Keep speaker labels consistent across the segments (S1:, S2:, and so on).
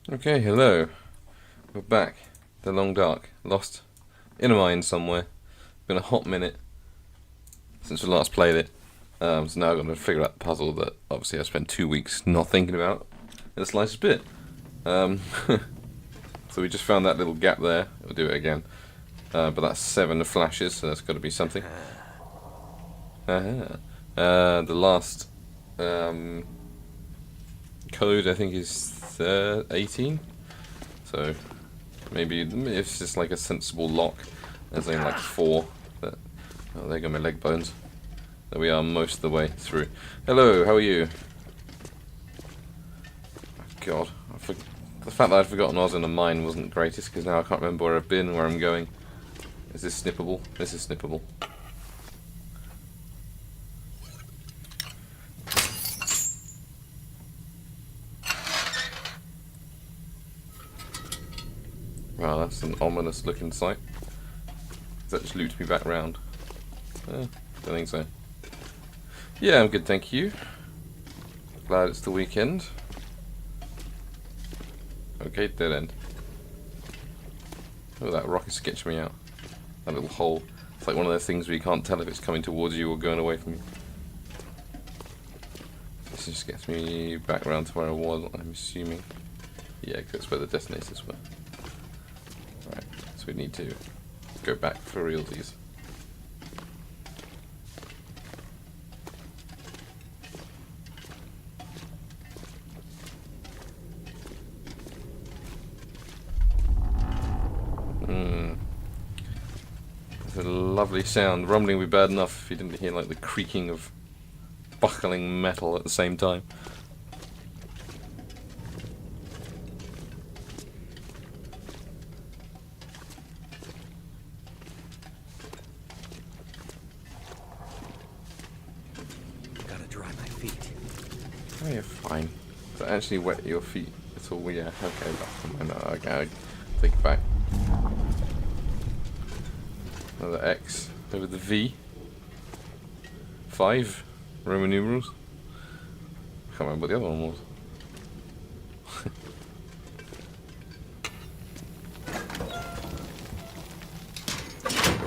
S1: Okay, hello. We're back. The Long Dark. Lost in a mine somewhere. Been a hot minute since we last played it. So now I'm going to figure out the puzzle that obviously I spent 2 weeks not thinking about in the slightest bit. So we just found that little gap there. We'll do it again. But that's 7 flashes, so that's got to be something. The last code I think is 18. So maybe it's just like a sensible lock. There's only like 4. That, oh, there go my leg bones. There we are, most of the way through. Hello, how are you? God, the fact that I'd forgotten I was in a mine wasn't the greatest, because now I can't remember where I've been, where I'm going. Is this snippable? This is snippable. Wow, that's an ominous looking sight. Does that just loop me back round? Don't think so. Yeah, I'm good, thank you. Glad it's the weekend. Okay, dead end. Oh, that rock is sketching me out. That little hole. It's like one of those things where you can't tell if it's coming towards you or going away from you. This just gets me back around to where I was, I'm assuming. Yeah, because that's where the detonators were. Right, so we need to go back for realties. It's a lovely sound. Rumbling would be bad enough if you didn't hear like the creaking of buckling metal at the same time.
S2: Gotta dry my feet.
S1: Oh, you're fine. Does it actually wet your feet at all? Yeah, okay, no, okay, I'll take it back. Another X over the V. 5 Roman numerals. I can't remember what the other one was.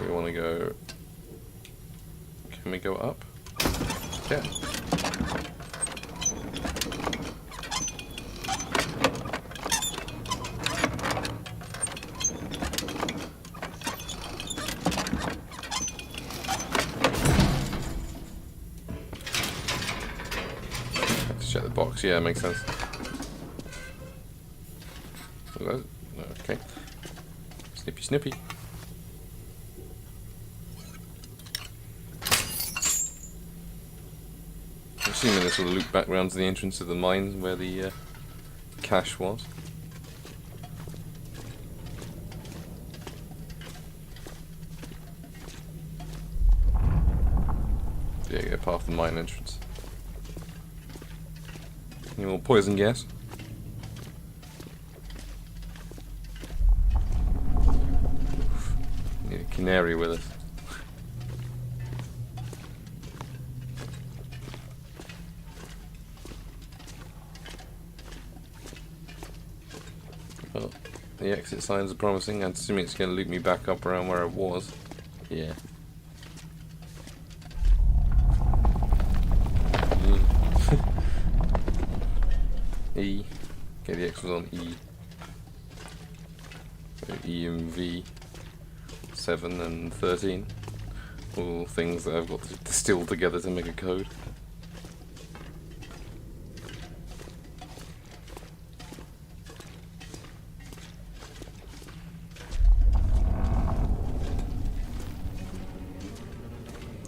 S1: We want to go. Can we go up? Yeah. Check the box, yeah, makes sense. Okay. Snippy, snippy. I'm assuming this will loop back round to the entrance of the mine where the cache was. Yeah, go past the mine entrance. Any more poison gas? Need a canary with us. Well, the exit signs are promising. I'm assuming it's going to loop me back up around where I was. Yeah. E. Okay, the X was on E. So E and V. 7 and 13. All things that I've got to distill together to make a code.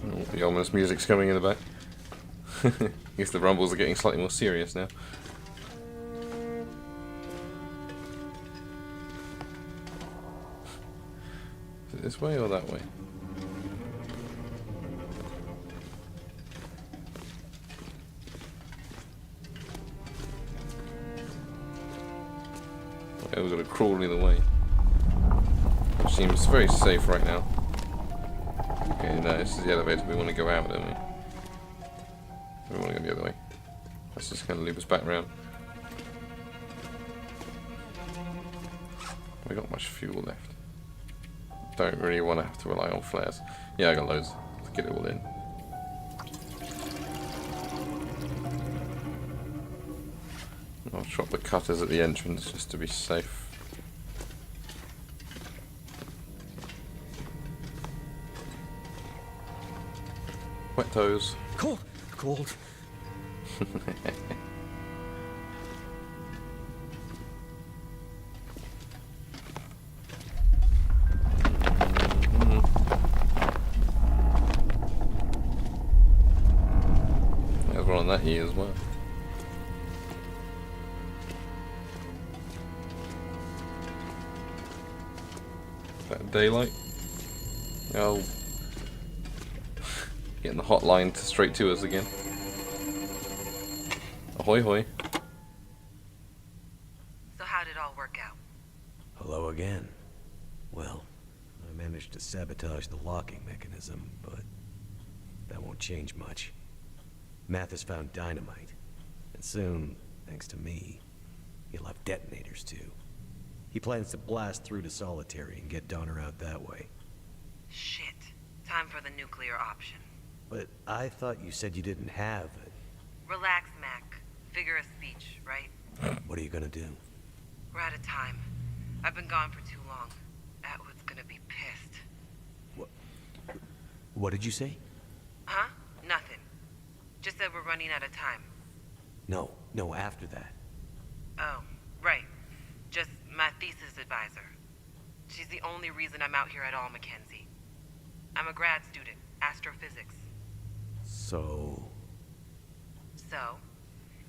S1: Oh, the ominous music's coming in the back. I guess the rumbles are getting slightly more serious now. Is it this way or that way? Okay, we've got to crawl either way. Which seems very safe right now. Okay, no, this is the elevator. We want to go out, don't we? We want to go the other way. That's just going to loop us back round. We got much fuel left. Don't really want to have to rely on flares. Yeah, I got loads. Let's get it all in. I'll drop the cutters at the entrance just to be safe. Wet toes.
S2: Cold. Cold.
S1: There's one on that here as well. Is that daylight? Oh. Getting the hotline straight to us again. Ahoy hoy.
S3: So how did it all work out?
S2: Hello again. Well, I managed to sabotage the locking mechanism, but that won't change much. Mathis found dynamite, and soon, thanks to me, he'll have detonators too. He plans to blast through to Solitary and get Donner out that way.
S3: Shit. Time for the nuclear option.
S2: But I thought you said you didn't have it.
S3: Relax, Mac. Figure of speech, right?
S2: What are you gonna do?
S3: We're out of time. I've been gone for too long. Atwood's gonna be pissed.
S2: What did you say?
S3: Huh? Nothing. Just said we're running out of time.
S2: No, after that.
S3: Oh, right. Just my thesis advisor. She's the only reason I'm out here at all, Mackenzie. I'm a grad student, astrophysics.
S2: So,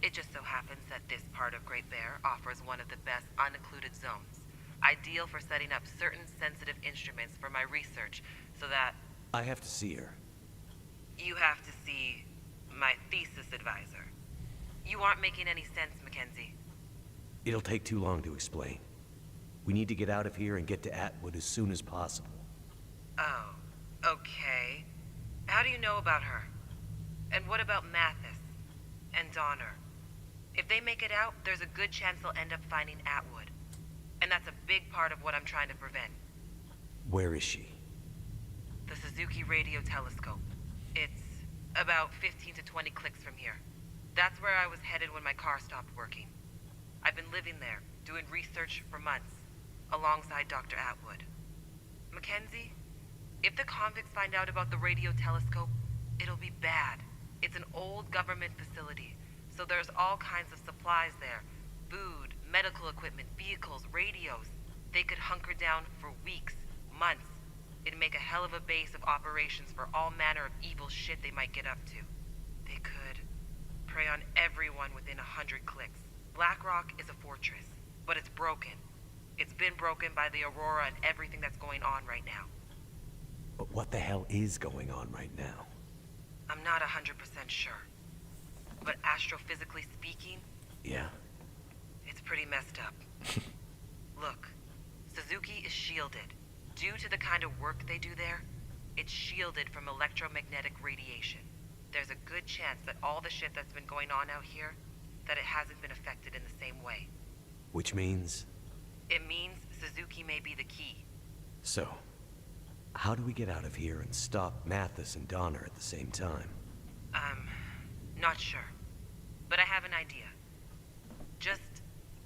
S3: it just so happens that this part of Great Bear offers one of the best unoccluded zones, ideal for setting up certain sensitive instruments for my research, so that
S2: I have to see her.
S3: you have to see my thesis advisor. You aren't making any sense, Mackenzie.
S2: It'll take too long to explain. We need to get out of here and get to Atwood as soon as possible.
S3: Oh, okay. How do you know about her? And what about Mathis? And Donner? If they make it out, there's a good chance they'll end up finding Atwood. And that's a big part of what I'm trying to prevent.
S2: Where is she?
S3: The Suzuki Radio Telescope. It's about 15 to 20 clicks from here. That's where I was headed when my car stopped working. I've been living there, doing research for months, alongside Dr. Atwood. Mackenzie, if the convicts find out about the radio telescope, it'll be bad. It's an old government facility, so there's all kinds of supplies there. Food, medical equipment, vehicles, radios. They could hunker down for weeks, months. It'd make a hell of a base of operations for all manner of evil shit they might get up to. They could prey on everyone within 100 clicks. Blackrock is a fortress, but it's broken. It's been broken by the Aurora and everything that's going on right now.
S2: But what the hell is going on right now?
S3: I'm not 100% sure. But astrophysically speaking,
S2: Yeah?
S3: it's pretty messed up. Look, Suzuki is shielded. Due to the kind of work they do there, it's shielded from electromagnetic radiation. There's a good chance that all the shit that's been going on out here, that it hasn't been affected in the same way.
S2: Which means?
S3: It means Suzuki may be the key.
S2: So, how do we get out of here and stop Mathis and Donner at the same time?
S3: Not sure. But I have an idea. Just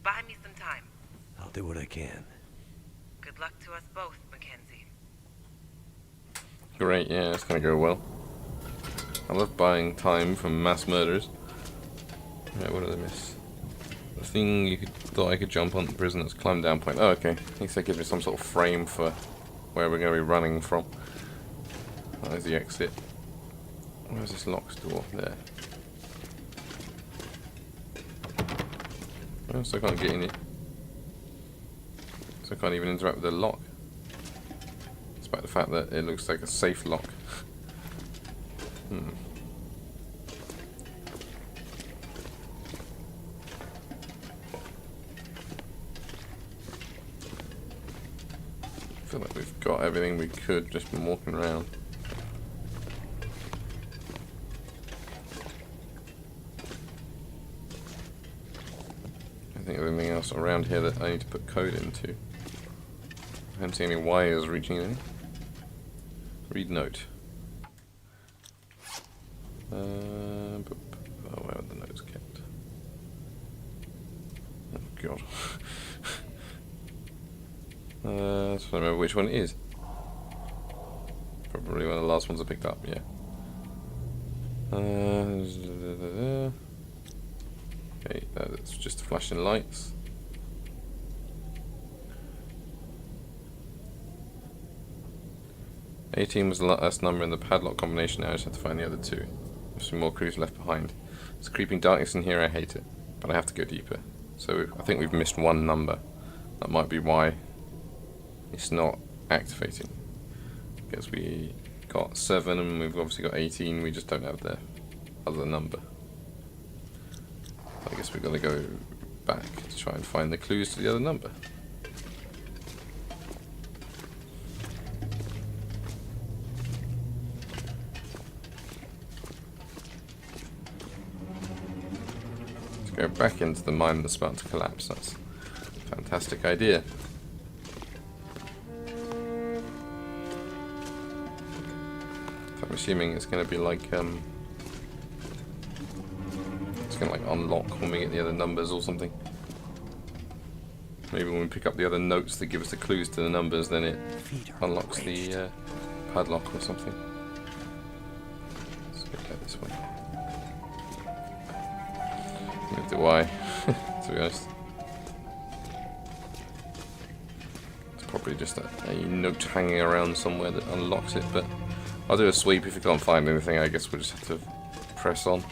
S3: buy me some time.
S2: I'll do what I can.
S3: Good luck to us both, Mackenzie.
S1: Great, yeah, it's gonna go well. I love buying time from mass murderers. Yeah, what did I miss? The thing you thought I could jump on the prisoners, climb down point. Oh, okay. At least that gives me some sort of frame for where we're going to be running from. There's the exit. Where's this locked door? There. Oh, so I can't get in it. So I can't even interact with the lock. Despite the fact that it looks like a safe lock. I feel like we've got everything we could just from walking around. I think everything else around here that I need to put code into. don't see any wires reaching any. Read note. Oh, where are the notes kept? Oh god. So I don't remember which one it is. Probably one of the last ones I picked up, yeah. Okay, that's just flashing lights. "18 was the last number in the padlock combination. Now I just have to find the other two. There's some more clues left behind. It's creeping darkness in here, I hate it. But I have to go deeper. So I think we've missed one number. That might be why it's not activating. Because we got 7 and we've obviously got 18, we just don't have the other number. I guess we've got to go back to try and find the clues to the other number. Let's go back into the mine that's about to collapse. That's a fantastic idea. I'm assuming it's going to be like, it's going to like unlock when we get the other numbers or something. Maybe when we pick up the other notes that give us the clues to the numbers, then it unlocks the padlock or something. Let's go this way. Neither do I, to be honest. It's probably just a note hanging around somewhere that unlocks it, but I'll do a sweep. If you can't find anything, I guess we'll just have to press on.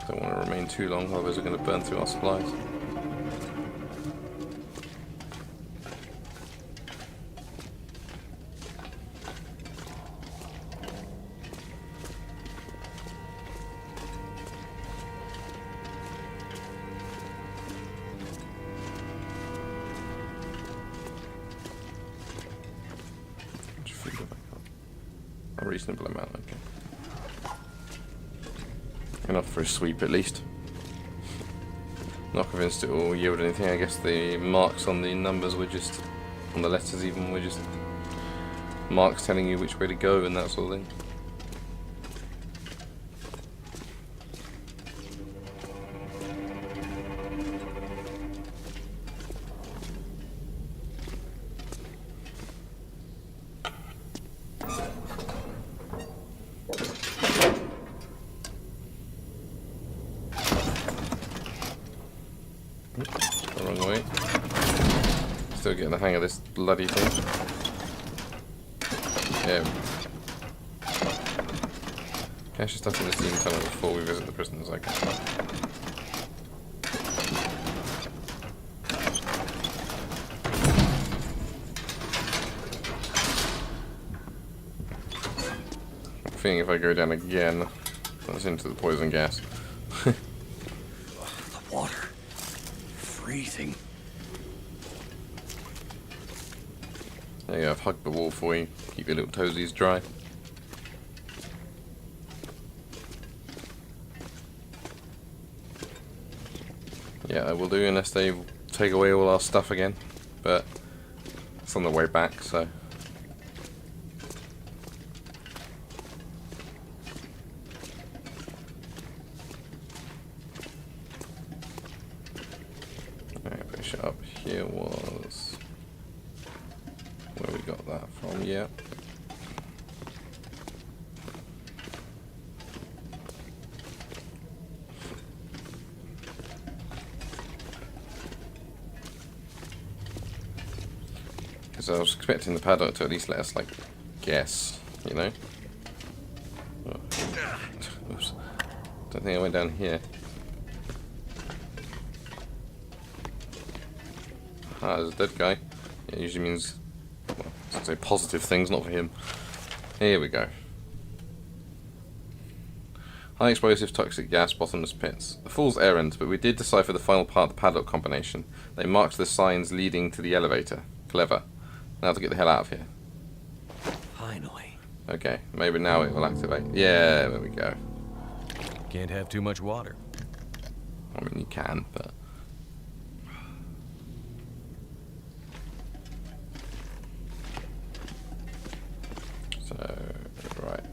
S1: Don't want to remain too long, otherwise we're going to burn through our supplies. A reasonable amount, okay. Enough for a sweep at least. Not convinced it will yield anything. I guess the marks on the numbers were just, on the letters even, were just marks telling you which way to go and that sort of thing. The wrong way. Still getting the hang of this bloody thing. Yeah. Cache your stuff in the steam tunnel before we visit the prisoners, I guess. I'm feeling if I go down again, that's into the poison gas.
S2: The water. Freezing.
S1: There you go, I've hugged the wall for you. Keep your little toesies dry. Yeah, I will do unless they take away all our stuff again. But it's on the way back, so. Alright, push it up here was where we got that from, yeah. Because I was expecting the padlock to at least let us, like, guess, you know? Oh. Oops. Don't think I went down here. Ah, there's a dead guy. It usually means, well, I say positive things, not for him. Here we go. High explosive toxic gas, bottomless pits. A fool's errand, but we did decipher the final part of the padlock combination. They marked the signs leading to the elevator. Clever. Now to get the hell out of here.
S2: Finally.
S1: Okay, maybe now it will activate. Yeah, there we go.
S2: Can't have too much water.
S1: I mean, you can, but... So, right.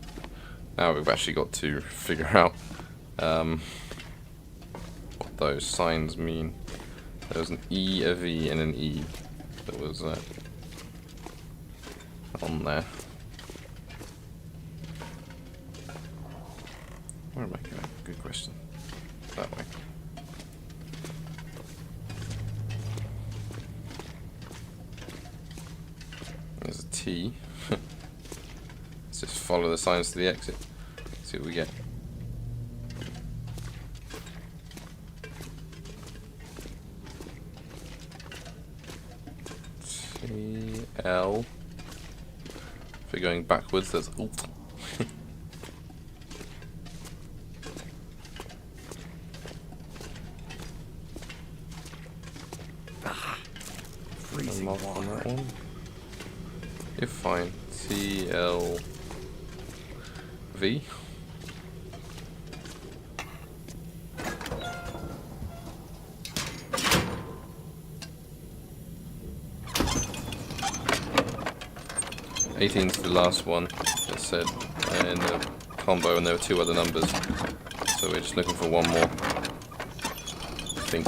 S1: Now we've actually got to figure out what those signs mean. There was an E, a V, and an E that was on there. Where am I going? Good question. That way. There's a T. Let's just follow the signs to the exit. See what we get. T, L. If we're going backwards, there's Alt.
S2: Freezing
S1: Mark on that
S2: water.
S1: one. You're fine. T, L, V. Eighteen's the last one, it said, in the combo, and there were 2 other numbers. So we're just looking for one more. I think.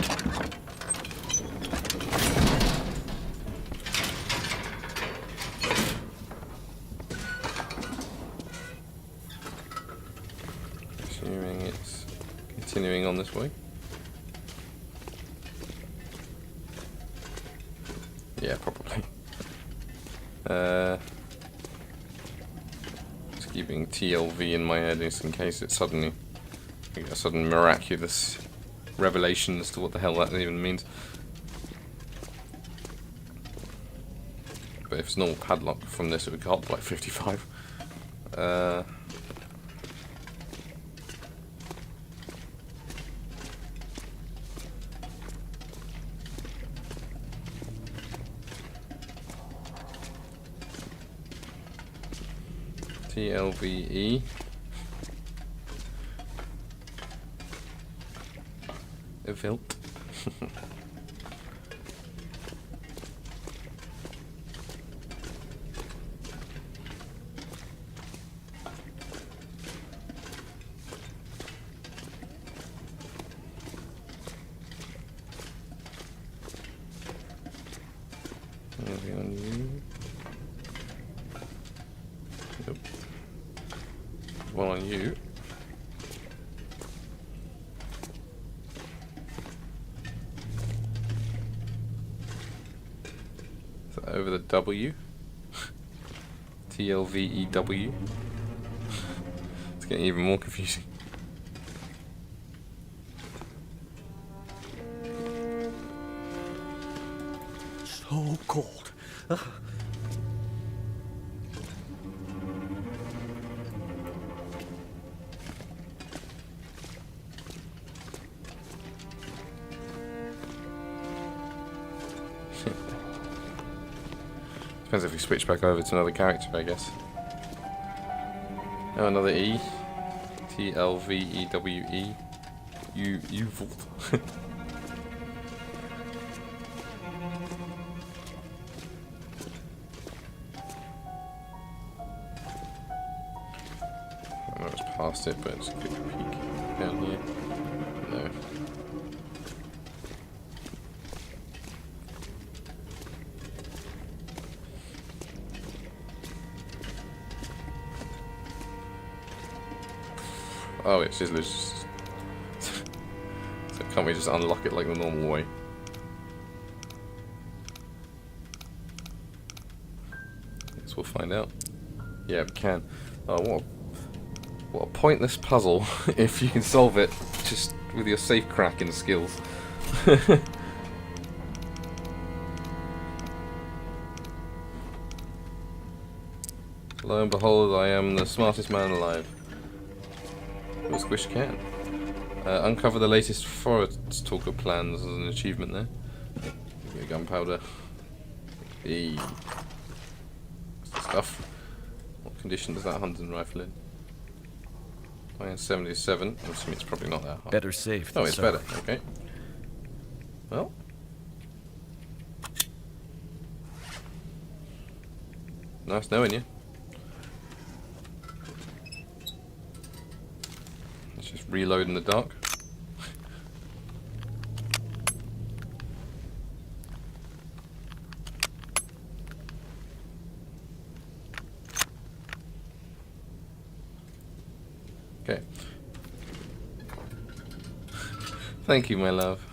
S1: Assuming it's continuing on this way. Yeah, probably. Just keeping TLV in my head just in case it suddenly, I get a sudden miraculous revelation as to what the hell that even means. But if it's normal padlock from this, it would go up to like 55. TLVE. Evilt. Anything on you? Nope. One on you. Is that over the W? TLVEW. It's getting even more confusing.
S2: So cold.
S1: Depends if we switch back over to another character, I guess. Oh, another E. TLVEWE. U-Vault. I know it's past it, but it's a quick peek down here. No. Oh, it's just so can't we just unlock it like the normal way? Guess we'll find out. Yeah, we can. Oh, what a pointless puzzle if you can solve it just with your safe cracking skills. Lo and behold, I am the smartest man alive. Or squish can. Uncover the latest Forest Talker plans as an achievement there. Give me gunpowder. E. Stuff. What condition does that hunting rifle in? Iron 77. I'm assuming it's probably not that hard.
S2: Better safe than
S1: Oh, it's
S2: sorry.
S1: better. Okay. Well. Nice knowing you. Just reload in the dark. Okay. Thank you, my love.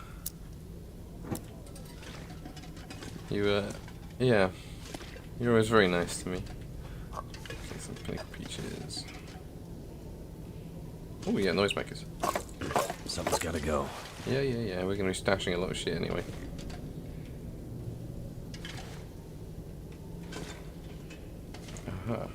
S1: You, yeah. You're always very nice to me. Get some pink peaches. Oh, yeah, noisemakers.
S2: Something's gotta go.
S1: Yeah. We're gonna be stashing a lot of shit anyway. Aha.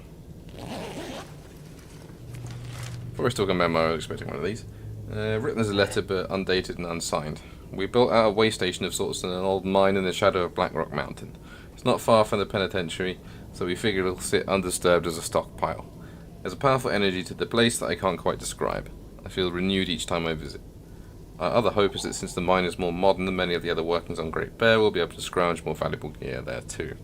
S1: Before I talk about I was expecting one of these. Written as a letter, but undated and unsigned. We built out a way station of sorts in an old mine in the shadow of Blackrock Mountain. It's not far from the penitentiary, so we figured it'll sit undisturbed as a stockpile. There's a powerful energy to the place that I can't quite describe. I feel renewed each time I visit. Our other hope is that since the mine is more modern than many of the other workings on Great Bear, we'll be able to scrounge more valuable gear there too.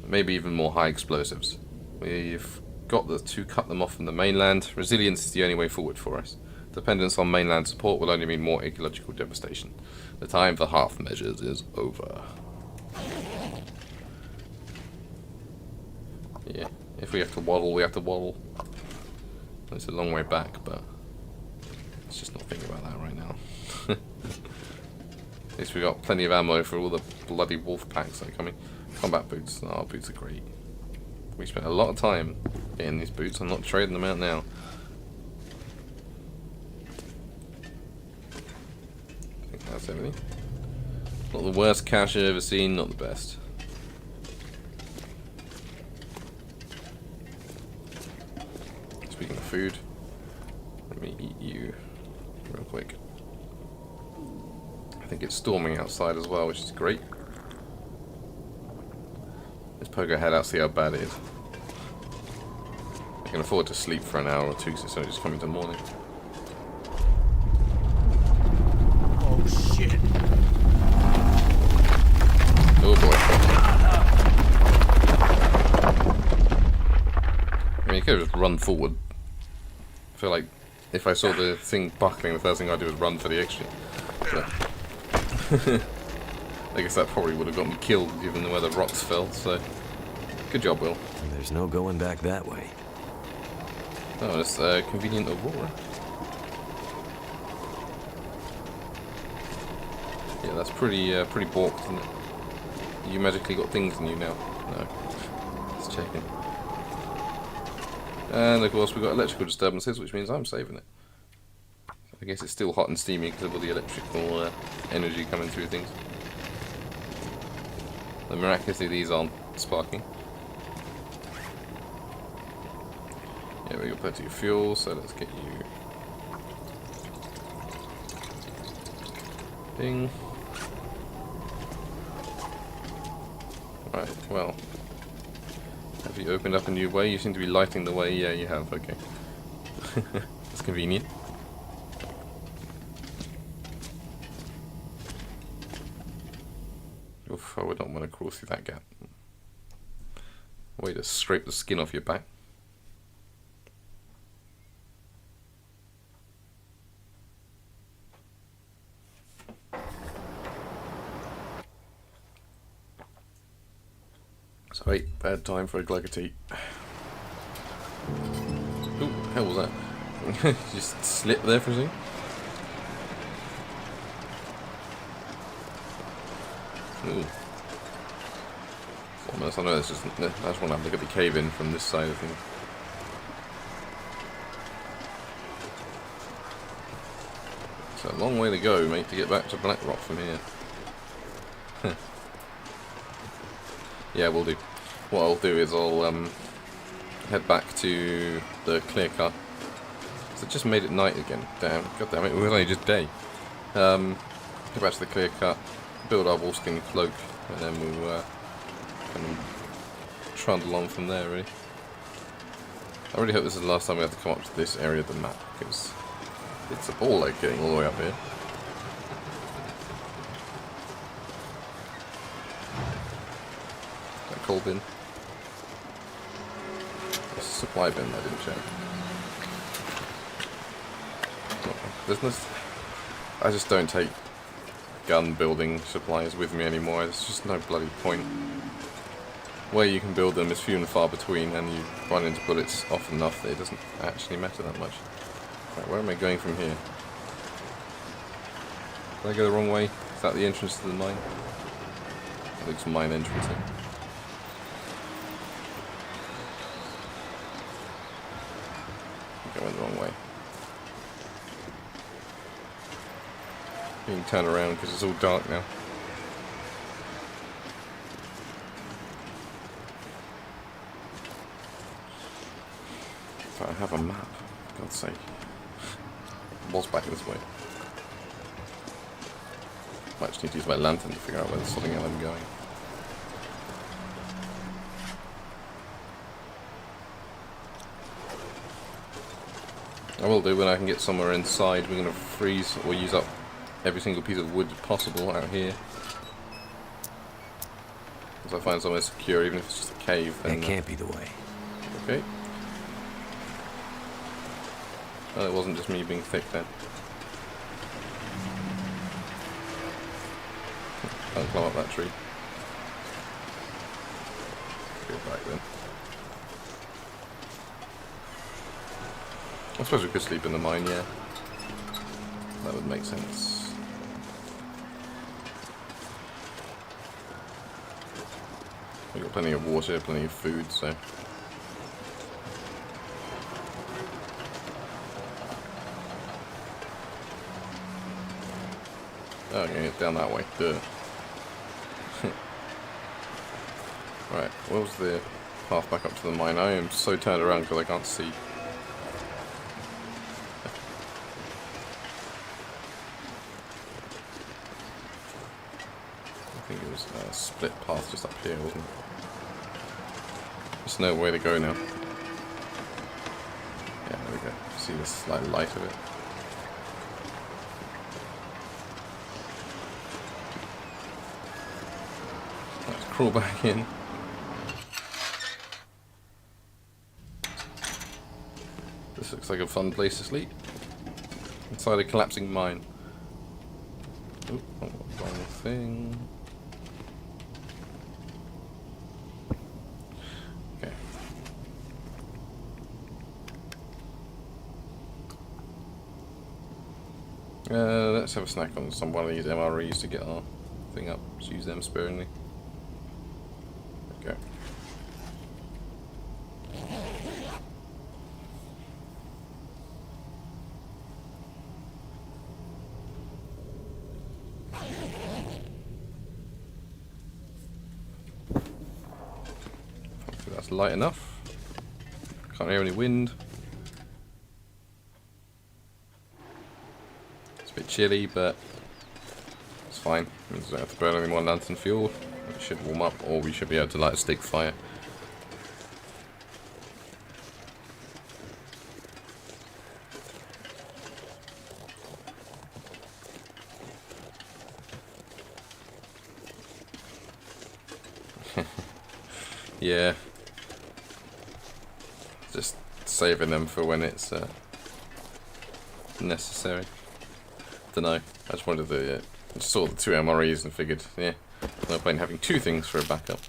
S1: Maybe even more high explosives. We've got to cut them off from the mainland. Resilience is the only way forward for us. Dependence on mainland support will only mean more ecological devastation. The time for half measures is over. Yeah, if we have to waddle, we have to waddle. It's a long way back, but let's just not think about that right now. At least we got plenty of ammo for all the bloody wolf packs that are coming. Combat boots. Oh, boots are great. We spent a lot of time getting these boots. I'm not trading them out now. I think that's everything. Not the worst cache I've ever seen, not the best. Speaking of food, let me eat you real quick. I think it's storming outside as well, which is great. Let's poke our head out, see how bad it is. I can afford to sleep for an hour or two, so it's only just coming to morning.
S2: Oh shit!
S1: Oh boy. I mean, you could have just run forward. I feel like if I saw the thing buckling, the first thing I'd do is run for the exit. But I guess that probably would have got me killed given where the rocks fell, so good job, Will.
S2: There's no going back that way.
S1: Oh, it's convenient Aurora. Yeah, that's pretty balked, isn't it? You magically got things in you now. No. Let's check in. And of course we've got electrical disturbances, which means I'm saving it. I guess it's still hot and steamy because of all the electrical energy coming through things. But miraculously these aren't sparking. Yeah, we got plenty of fuel, so let's get you... Ding. Right, well... Have you opened up a new way? You seem to be lighting the way. Yeah, you have, okay. That's convenient. Oof, I would not want to crawl through that gap. Way to scrape the skin off your back. So wait, bad time for a glug of tea. Ooh, hell was that? Just slip there for a second. Ooh. Almost, I know this is. I just want to have a look at the cave in from this side of things. It's a long way to go, mate, to get back to Blackrock from here. Yeah, we'll do. What I'll do is I'll head back to the clear cut. So it just made it night again. Damn, god damn it, it was only just day. Head back to the clear cut, build our wolfskin cloak, and then we'll kind of trundle on from there, really. I really hope this is the last time we have to come up to this area of the map, because it's a ball like getting all the way up here. That coal bin. There's a supply bin I didn't check. there's no... I just don't take gun building supplies with me anymore. There's just no bloody point. Where you can build them is few and far between, and you run into bullets often enough that it doesn't actually matter that much. Right, where am I going from here? Did I go the wrong way? Is that the entrance to the mine? That looks mine entrance. I think I went the wrong way. Being turned around because it's all dark now. If I have a map, for God's sake. I was back this way. I just need to use my lantern to figure out where the something I'm going. I will do when I can get somewhere inside. We're going to freeze or use up every single piece of wood possible out here. As I find somewhere secure, even if it's just a cave. Then,
S2: That can't be the way.
S1: Okay. Well, it wasn't just me being thick then. Can't climb up that tree. Go back then. I suppose we could sleep in the mine, yeah. That would make sense. We've got plenty of water, plenty of food, so... Oh, I'm gonna get down that way. Duh. Right, where was the path back up to the mine? I am so turned around because I can't see. I think it was a split path just up here, wasn't it? There's no way to go now. Yeah, there we go. See the slight light of it. Let's crawl back in. This looks like a fun place to sleep. Inside a collapsing mine. Oh, wrong thing. Okay. Let's have a snack on some one of these MREs to get our thing up. Let's use them sparingly. Okay. Hopefully that's light enough. Can't hear any wind. It's a bit chilly, but it's fine. It means I don't have to burn any more lantern fuel. It should warm up, or we should be able to light a stick fire. Yeah. Just saving them for when it's necessary. Dunno. I just wanted to just saw the two MREs and figured, yeah, no point in having two things for a backup.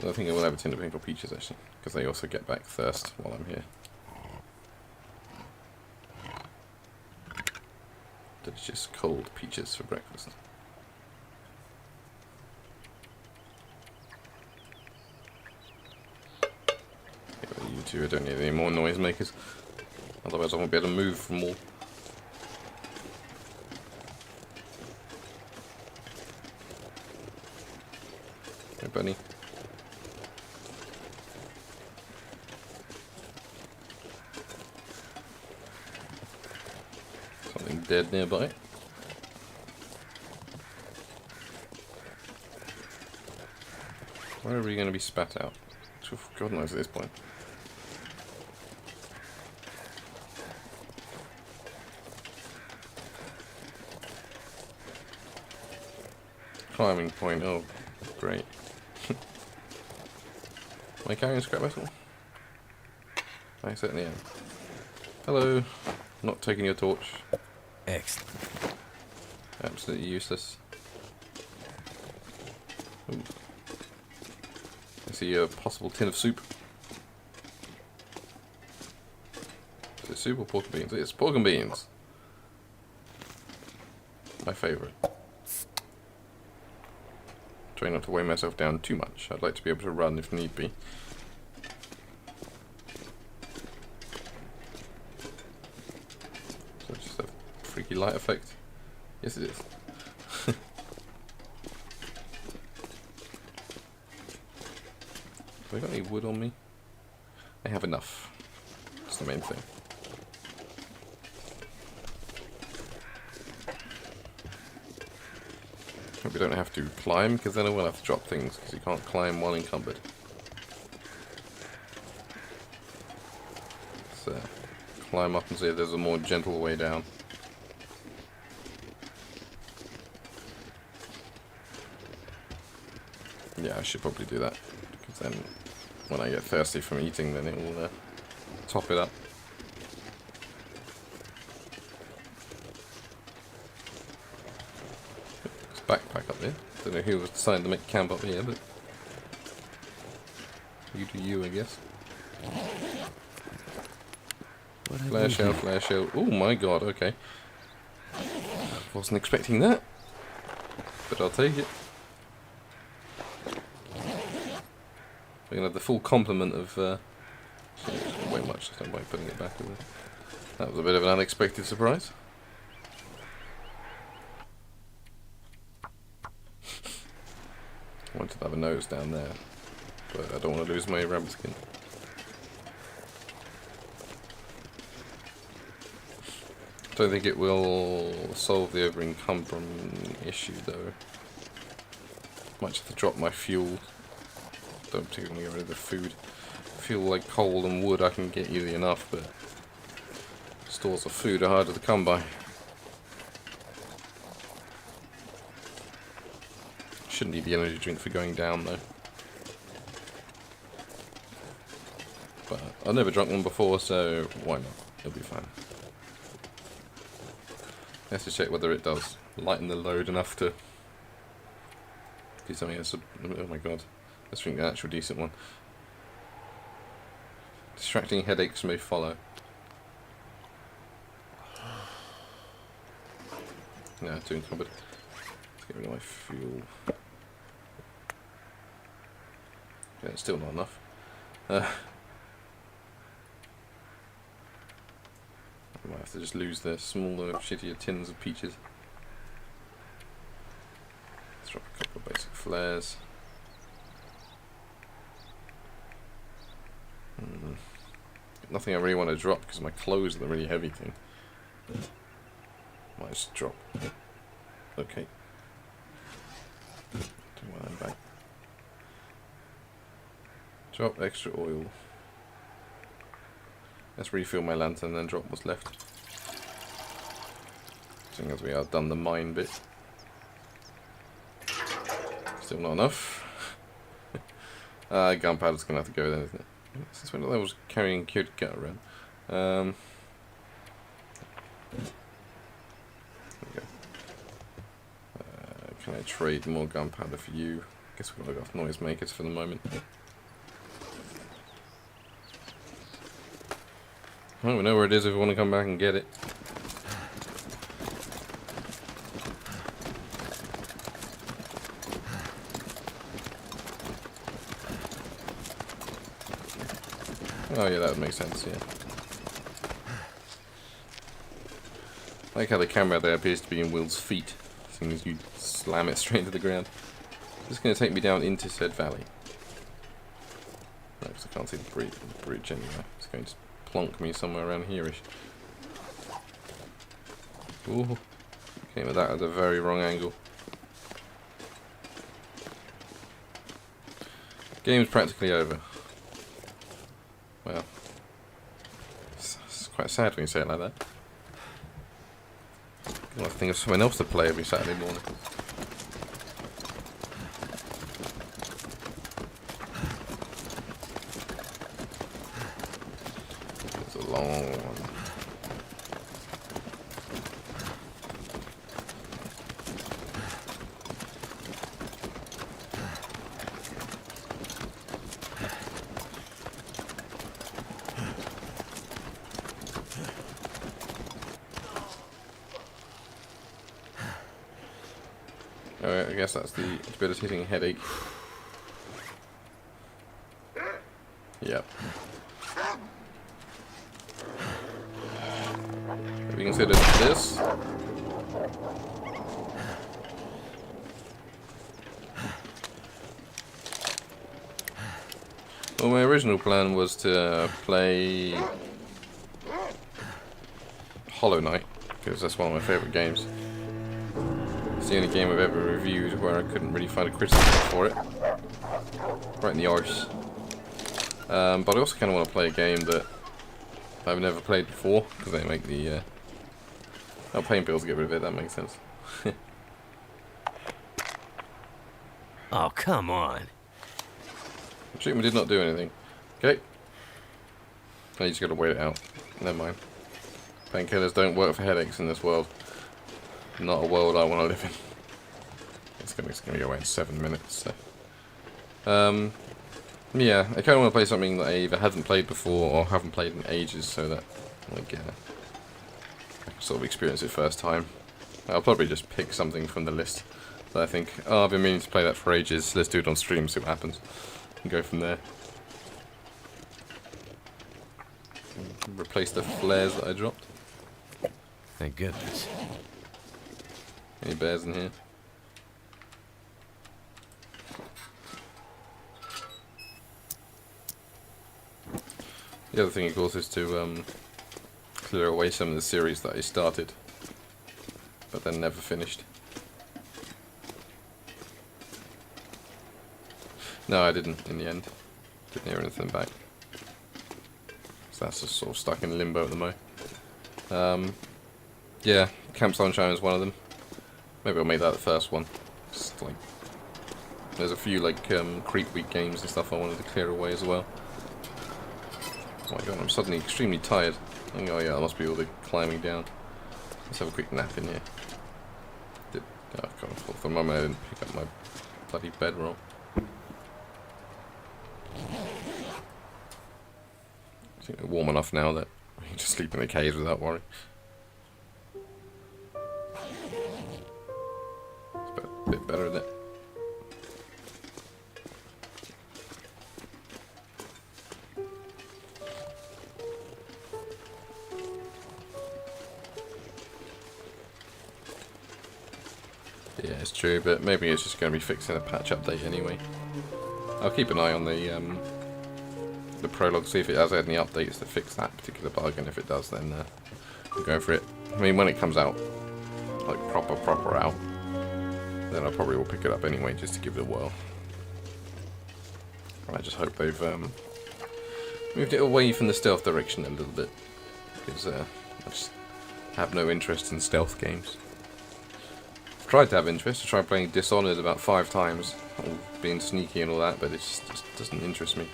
S1: I think I will have a tin of pickled peaches actually, because they also get back thirst while I'm here. Delicious cold peaches for breakfast. Yeah, you two, I don't need any more noisemakers. Otherwise I won't be able to move from all. Hey bunny. Something dead nearby. Where are we going to be spat out? God knows at this point. Climbing point, oh, great. Am I carrying scrap metal? I certainly am. Hello. Not taking your torch.
S2: Excellent.
S1: Absolutely useless. Ooh. I see a possible tin of soup. Is it soup or pork and beans? It's pork and beans. My favourite. Try not to weigh myself down too much. I'd like to be able to run if need be. So just a freaky light effect. Yes, it is. Have I got any wood on me? I have enough. That's the main thing. Hope we don't have to climb, because then I will have to drop things, because you can't climb while encumbered. So, climb up and see if there's a more gentle way down. Yeah, I should probably do that, because then when I get thirsty from eating, then it will top it up. There's a backpack up there. Don't know who was deciding to make camp up here, but you do you, I guess. Flare shell, flare shell. Oh my god, okay. Wasn't expecting that, but I'll take it. We're gonna have the full complement of. Way much. I don't mind putting it back. That was a bit of an unexpected surprise. I wanted to have a nose down there, but I don't want to lose my rabbit skin. Don't think it will solve the over-encumbered issue though. Might have to drop my fuel. Don't particularly get rid of the food. Feel like coal and wood I can get easily enough, but stores of food are harder to come by. Shouldn't need the energy drink for going down though. But I've never drunk one before, so why not? It'll be fine. Let's just check whether it does lighten the load enough to do something else. Oh my god. Let's drink an actual decent one. Distracting headaches may follow. Yeah, too encumbered. Let's get rid of my fuel. Yeah, it's still not enough. I might have to just lose the smaller, shittier tins of peaches. Let's drop a couple of basic flares. Nothing I really want to drop because my clothes are the really heavy thing. Might just drop. Okay. Do one I'm back. Drop extra oil. Let's refill my lantern and then drop what's left. Seeing as we are done the mine bit. Still not enough. Gunpowder's gonna have to go then, isn't it? Since when I was carrying cute gut around. There we go. Can I trade more gunpowder for you? Guess we've got enough noisemakers for the moment. Well, we know where it is if we want to come back and get it. Oh yeah, that would make sense, yeah. I like how the camera there appears to be in Will's feet, seeing as you slam it straight into the ground. It's going to take me down into said valley. No, because I can't see the bridge anyway. It's going to plonk me somewhere around here-ish. Ooh, came at that at a very wrong angle. Game's practically over. Well, it's quite sad when you say it like that. I'll think of someone else to play every Saturday morning. on. Alright, I guess that's the debilitating headache. Yep. Have you considered this? Well, my original plan was to play Hollow Knight, because that's one of my favourite games. It's the only game I've ever reviewed where I couldn't really find a criticism for it. Right in the arse. But I also kind of want to play a game that I've never played before, because they make the... oh, pain pills to get rid of it, that makes sense.
S2: Oh, come on.
S1: The treatment did not do anything. Okay. I just gotta wait it out. Never mind. Painkillers don't work for headaches in this world. Not a world I want to live in. It's gonna go away in 7 minutes, so... yeah, I kind of want to play something that I either haven't played before or haven't played in ages, so that, like, I can sort of experience it first time. I'll probably just pick something from the list that I think, oh, I've been meaning to play that for ages, let's do it on stream, see what happens, and go from there. Replace the flares that I dropped.
S2: Thank goodness.
S1: Any bears in here? The other thing, of course, is to clear away some of the series that I started, but then never finished. No, I didn't, in the end. Didn't hear anything back. So that's just sort of stuck in limbo at the moment. Yeah, Camp Sunshine is one of them. Maybe I'll make that the first one. Just like, there's a few like Creep Week games and stuff I wanted to clear away as well. Oh my god, I'm suddenly extremely tired. Oh yeah, that must be all the climbing down. Let's have a quick nap in here. Oh god, for the moment I didn't pick up my bloody bedroll. I think they're warm enough now that we can just sleep in the caves without worry. It's a bit better than it. Yeah, it's true, but maybe it's just going to be fixing a patch update anyway. I'll keep an eye on the prologue, see if it has any updates that fix that particular bug, and if it does, then I'm going for it. I mean, when it comes out, like proper out, then I probably will pick it up anyway, just to give it a whirl. I just hope they've moved it away from the stealth direction a little bit, because I just have no interest in stealth games. I've tried to have interest. I tried playing Dishonored about 5 times, all being sneaky and all that, but it just doesn't interest me.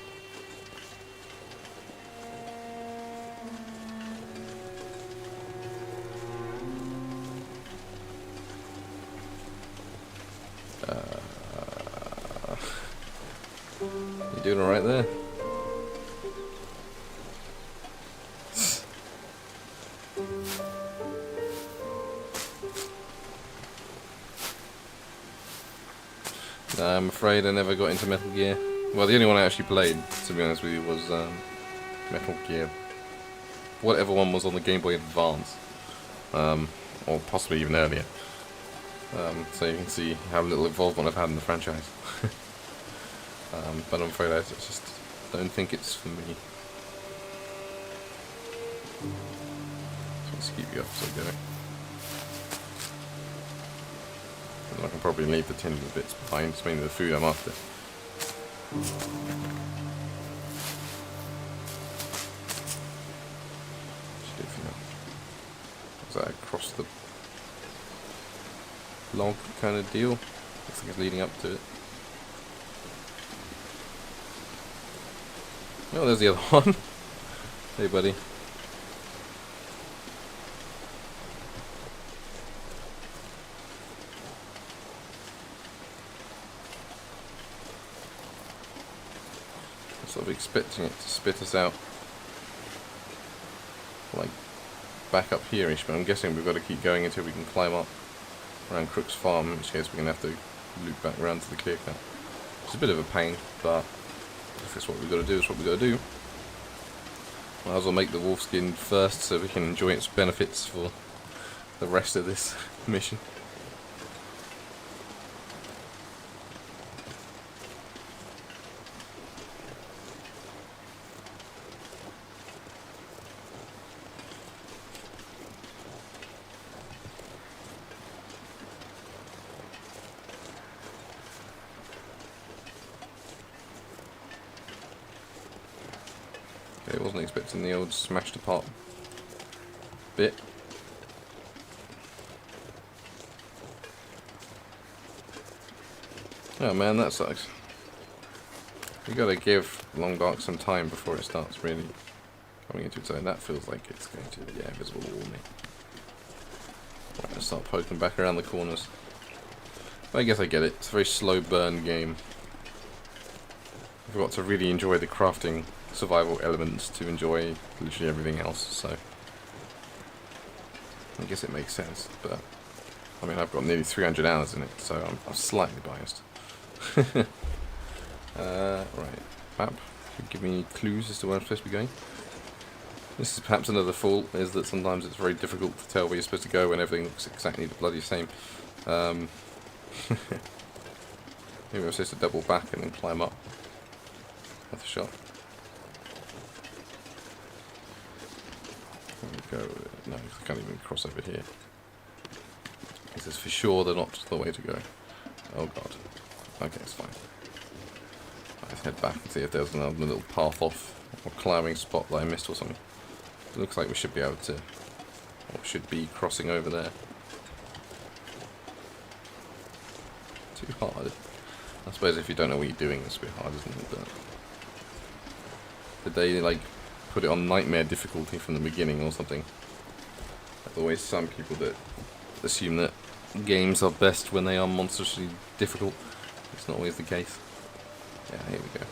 S1: You doing alright there? Nah, I'm afraid I never got into Metal Gear. Well, the only one I actually played, to be honest with you, was Metal Gear. Whatever one was on the Game Boy Advance. Or possibly even earlier. So you can see how little involvement I've had in the franchise. But I'm afraid I just don't think it's for me. So let's keep you up so going. And I can probably leave the tins of bits behind, it's mainly the food I'm after. Is that across the log kind of deal? Looks like it's leading up to it. Oh, there's the other one. Hey, buddy. sort of expecting it to spit us out, like, back up here-ish, but I'm guessing we've got to keep going until we can climb up around Crook's farm, in which case we're going to have to loop back around to the clear cut. It's a bit of a pain, but if it's what we've got to do, it's what we've got to do. Might as well make the wolfskin first so we can enjoy its benefits for the rest of this mission. Okay, I wasn't expecting the old smashed apart bit. Oh man, that sucks. You gotta give Long Dark some time before it starts really coming into its own. That feels like it's going to, yeah, visible wall me. Right, let's start poking back around the corners. But I guess I get it. It's a very slow burn game. I've got to really enjoy the crafting survival elements to enjoy literally everything else, so I guess it makes sense, but I mean I've got nearly 300 hours in it, so I'm slightly biased. Right, map, give me clues as to where I'm supposed to be going. This is perhaps another fault, is that sometimes it's very difficult to tell where you're supposed to go when everything looks exactly the bloody same. Maybe I'm supposed to double back and then climb up. Worth a shot. There we go. No, I can't even cross over here. This is for sure not the way to go. Oh god. Okay, it's fine. Let's head back and see if there's another little path off or climbing spot that I missed or something. It looks like we should be able to, or should be crossing over there. Too hard. I suppose if you don't know what you're doing, it's a bit hard, isn't it? But did they like put it on nightmare difficulty from the beginning or something? There's always some people that assume that games are best when they are monstrously difficult. It's not always the case. Yeah, here we go.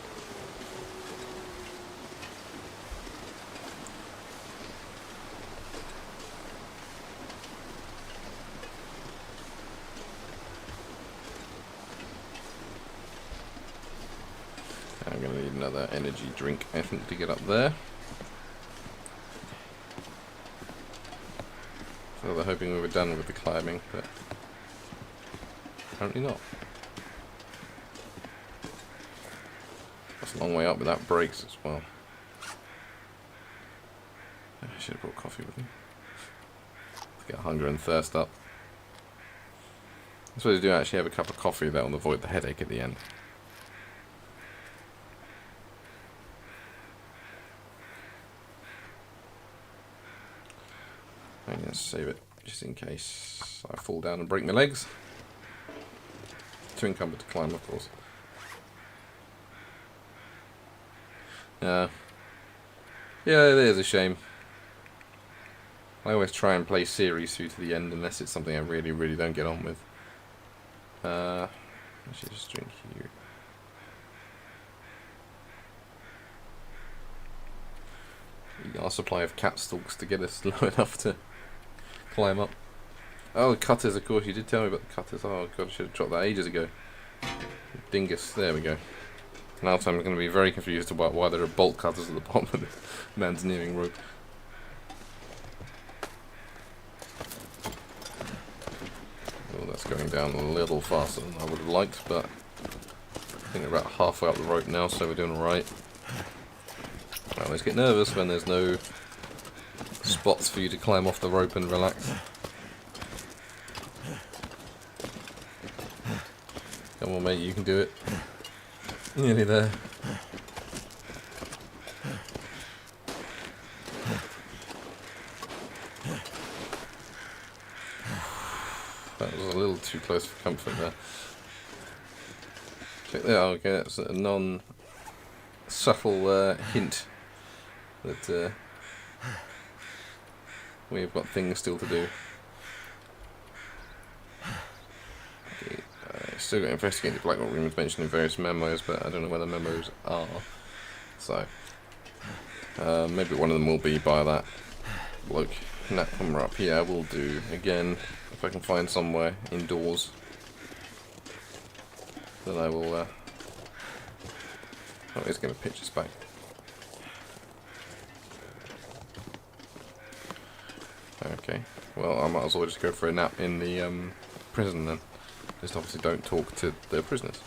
S1: I'm going to need another energy drink, I think, to get up there. So they're hoping we were done with the climbing, but apparently not. That's a long way up without brakes as well. I should have brought coffee with me. To get hunger and thirst up. I suppose I do actually have a cup of coffee that will avoid the headache at the end. I'm going to save it just in case I fall down and break my legs. Too encumbered to climb, of course. Yeah, it is a shame. I always try and play series through to the end unless it's something I really, really don't get on with. I should just drink here. Our supply of cat stalks to get us low enough to climb up. Oh, the cutters, of course, you did tell me about the cutters. Oh god, I should have dropped that ages ago. Dingus, there we go. Now I'm going to be very confused about why there are bolt cutters at the bottom of the mountaineering rope. Oh, that's going down a little faster than I would have liked, but I think we're about halfway up the rope now, so we're doing alright. I always get nervous when there's no spots for you to climb off the rope and relax. Come on mate, you can do it. Nearly there. That was a little too close for comfort there. Check there, okay, that's a non-subtle hint that we've got things still to do. Still got investigated Blackwell Ruins mentioned in various memos, but I don't know where the memos are. So maybe one of them will be by that bloke. That camera up here will do. Again, if I can find somewhere indoors, then I will. Oh, he's going to pitch us back. Okay. Well, I might as well just go for a nap in the prison then. Just obviously don't talk to the prisoners.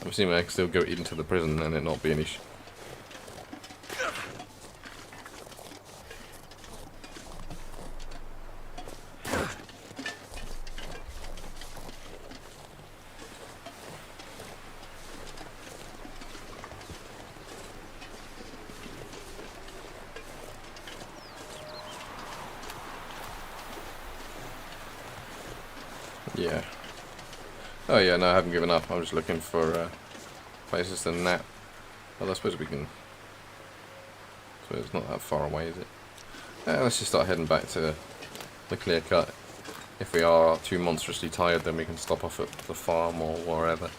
S1: I'm assuming I can still go into the prison and it not be an issue. Yeah. Oh yeah, no, I haven't given up. I'm just looking for places to nap. Well, I suppose we can. I suppose it's not that far away, is it? Let's just start heading back to the clear cut. If we are too monstrously tired, then we can stop off at the farm or wherever.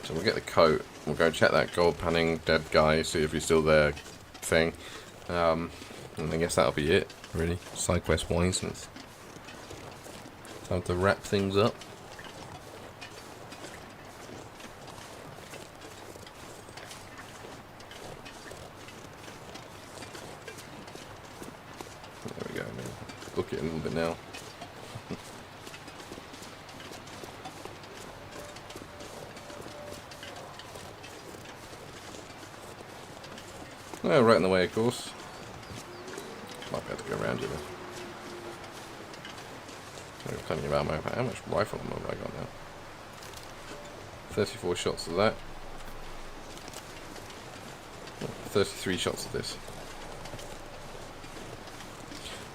S1: So we'll get the coat. We'll go check that gold panning dead guy, see if he's still there thing. And I guess that'll be it, really. Side quest wise, and it's time to wrap things up. There we go. Book it a little bit now. Oh, right in the way, of course. Might be able to go around you though. There's plenty of ammo. How much rifle ammo have I got now? 34 shots of that. 33 shots of this.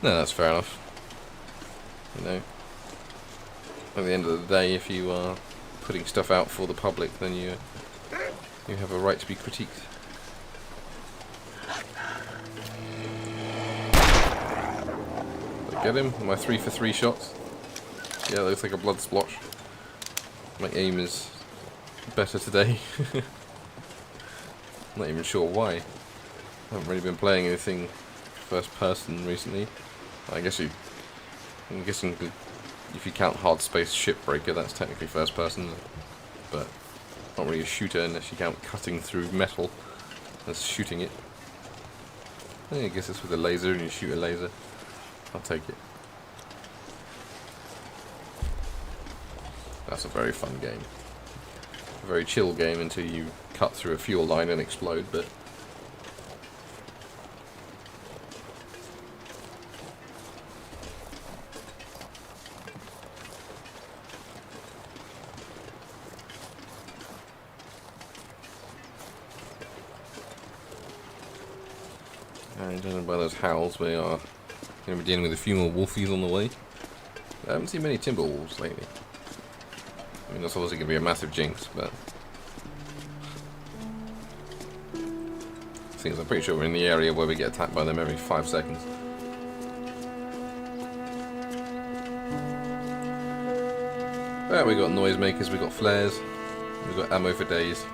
S1: No, that's fair enough. You know, at the end of the day, if you are putting stuff out for the public, then you have a right to be critiqued. Get him? Am I 3 for 3 shots? Yeah, that looks like a blood splotch. My aim is better today. Not even sure why. I haven't really been playing anything first person recently. I'm guessing if you count Hard Space Shipbreaker, that's technically first person, but not really a shooter unless you count cutting through metal as shooting it. I guess it's with a laser and you shoot a laser. I'll take it. That's a very fun game. A very chill game until you cut through a fuel line and explode, but and judging by those howls, we are going to be dealing with a few more wolfies on the way. I haven't seen many timber wolves lately. I mean, that's obviously going to be a massive jinx, but things I'm pretty sure we're in the area where we get attacked by them every 5 seconds. Well, we got noisemakers, we got flares, we got ammo for days.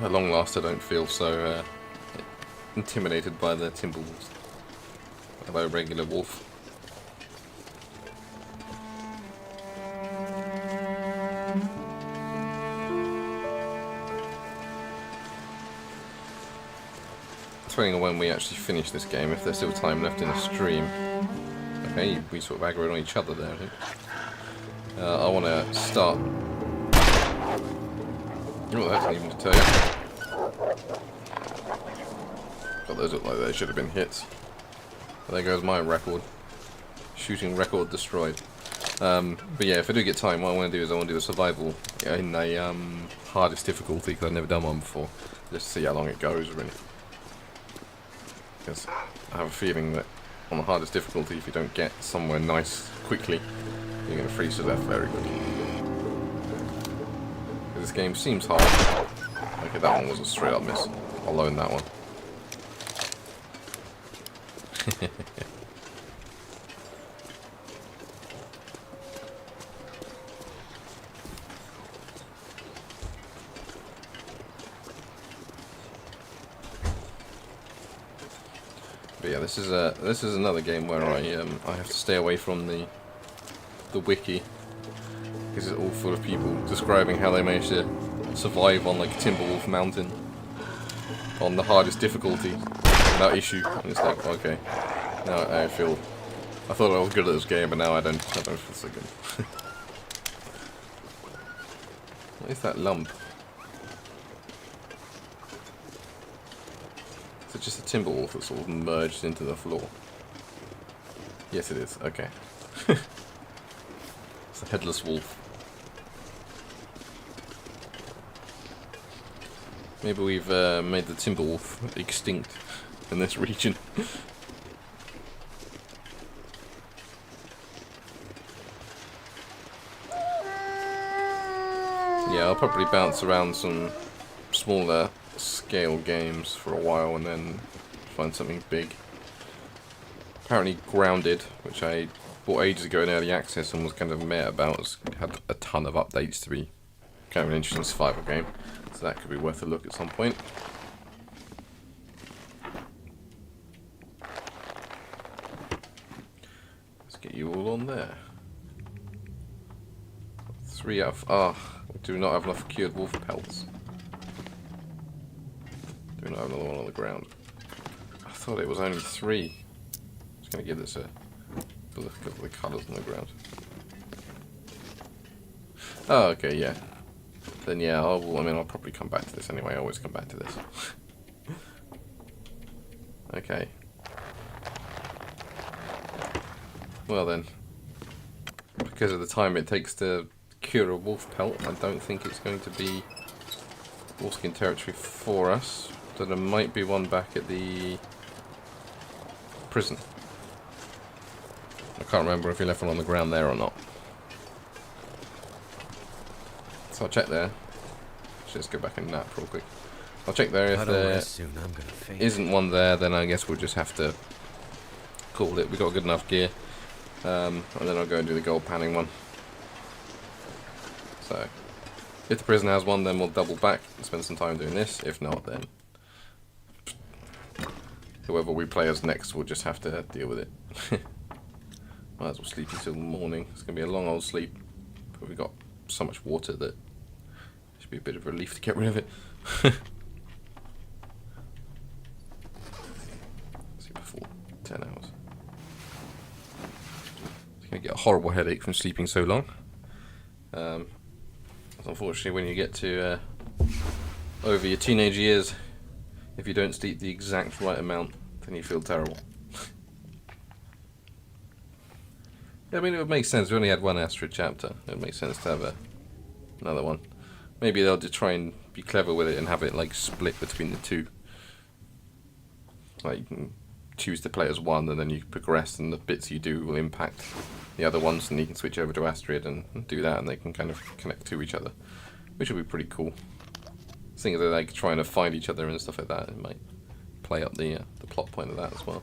S1: At long last, I don't feel so intimidated by the timber wolves. By a regular wolf. Depending on when we actually finish this game, if there's still time left in the stream. Okay, we sort of aggroed on each other there, I think. I want to start. Oh, that's not even to tell you. But those look like they should have been hits. There goes my record. Shooting record destroyed. But yeah, if I do get time, what I want to do is I want to do a survival in a hardest difficulty, because I've never done one before. Just to see how long it goes, really. Because I have a feeling that on the hardest difficulty, if you don't get somewhere nice quickly, you're going to freeze to death very quickly. This game seems hard. Okay, that one was a straight up miss. I'll own that one. But yeah, this is another game where I have to stay away from the wiki, because it's all full of people describing how they managed to survive on like Timberwolf Mountain on the hardest difficulty without issue. And it's like, okay, now I thought I was good at this game, but now I don't feel so good. What is that lump? Is it just a Timberwolf that's sort of merged into the floor? Yes, it is. Okay. It's a headless wolf. Maybe we've made the Timberwolf extinct in this region. Yeah, I'll probably bounce around some smaller scale games for a while and then find something big. Apparently Grounded, which I bought ages ago in early access and was kind of meh about, has had a ton of updates to be kind of an interesting survival game. So that could be worth a look at some point. Let's get you all on there. 3 out of... we do not have enough cured wolf pelts. Do not have another one on the ground. I thought it was only 3. I'm just going to give this a look at the colours on the ground. Oh, okay, yeah. Then yeah, I'll probably come back to this anyway. I always come back to this. Okay. Well then, because of the time it takes to cure a wolf pelt, I don't think it's going to be wolfskin territory for us. So there might be one back at the prison. I can't remember if he left one on the ground there or not. So I'll check there. Let's go back and nap real quick. I'll check there. If there isn't one there, then I guess we'll just have to call it. We got good enough gear. And then I'll go and do the gold panning one. So, if the prison has one, then we'll double back and spend some time doing this. If not, then whoever we play as next will just have to deal with it. Might as well sleep until morning. It's going to be a long old sleep. But we've got so much water that it should be a bit of a relief to get rid of it. Sleep for 10 hours. I'm going to get a horrible headache from sleeping so long. Unfortunately, when you get to over your teenage years, if you don't sleep the exact right amount, then you feel terrible. Yeah, I mean, it would make sense. We only had one Astrid chapter. It would make sense to have another one. Maybe they'll just try and be clever with it and have it like split between the two. Like you can choose to play as one, and then you progress, and the bits you do will impact the other ones, and you can switch over to Astrid and do that, and they can kind of connect to each other, which would be pretty cool. Things they're like trying to find each other and stuff like that. It might play up the plot point of that as well.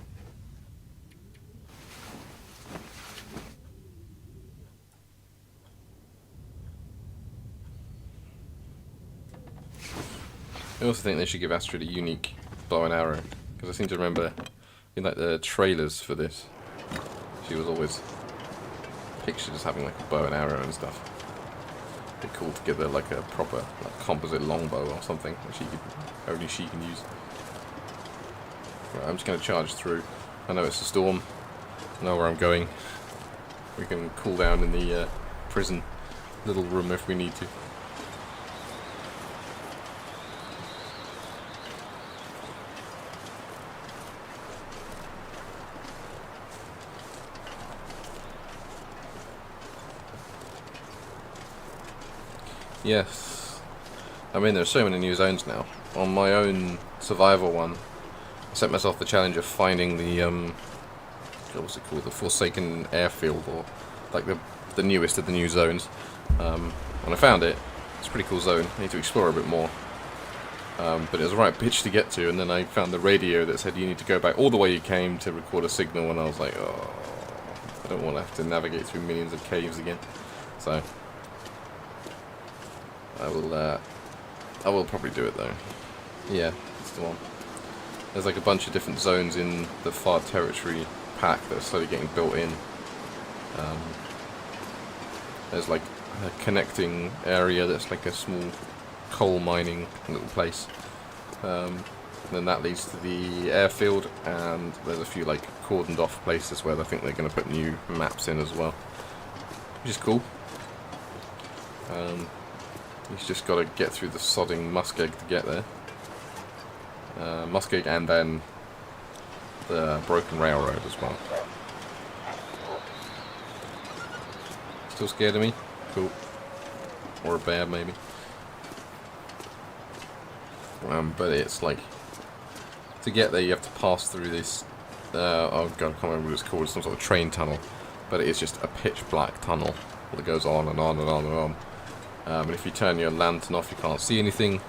S1: I also think they should give Astrid a unique bow and arrow, because I seem to remember in like the trailers for this, she was always pictured as having like a bow and arrow and stuff. It'd be cool to give her like a proper like composite longbow or something that only she can use. Right, I'm just going to charge through. I know it's a storm. I know where I'm going. We can cool down in the prison little room if we need to. Yes. I mean, there's so many new zones now. On my own survival one, I set myself the challenge of finding the, what's it called? The Forsaken Airfield, or like the newest of the new zones. And I found it. It's a pretty cool zone. I need to explore a bit more. But it was the right pitch to get to, and then I found the radio that said you need to go back all the way you came to record a signal, and I was like, oh, I don't want to have to navigate through millions of caves again. So I will probably do it though. Yeah, that's the one. there's like a bunch of different zones in the Far Territory pack that are slowly getting built in. There's like a connecting area that's like a small coal mining little place. Then that leads to the airfield, and there's a few like cordoned off places where I think they're going to put new maps in as well, which is cool. He's just got to get through the sodding muskeg to get there. Muskeg and then the broken railroad as well. Still scared of me? Cool. Or a bear maybe. But it's like, to get there you have to pass through this, oh god, I can't remember what it's called, some sort of train tunnel. But it is just a pitch black tunnel that goes on and on and on and on. And if you turn your lantern off you can't see anything,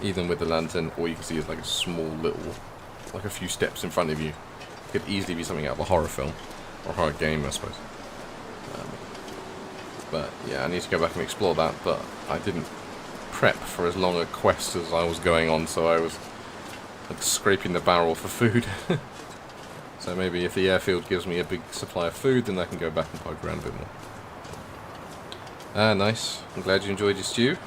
S1: even with the lantern. All you can see is like a small little, like a few steps in front of you. It could easily be something out of a horror film, or a horror game I suppose. But yeah, I need to go back and explore that, but I didn't prep for as long a quest as I was going on, so I was like scraping the barrel for food. So maybe if the airfield gives me a big supply of food, then I can go back and poke around a bit more. Ah, nice. I'm glad you enjoyed your stew.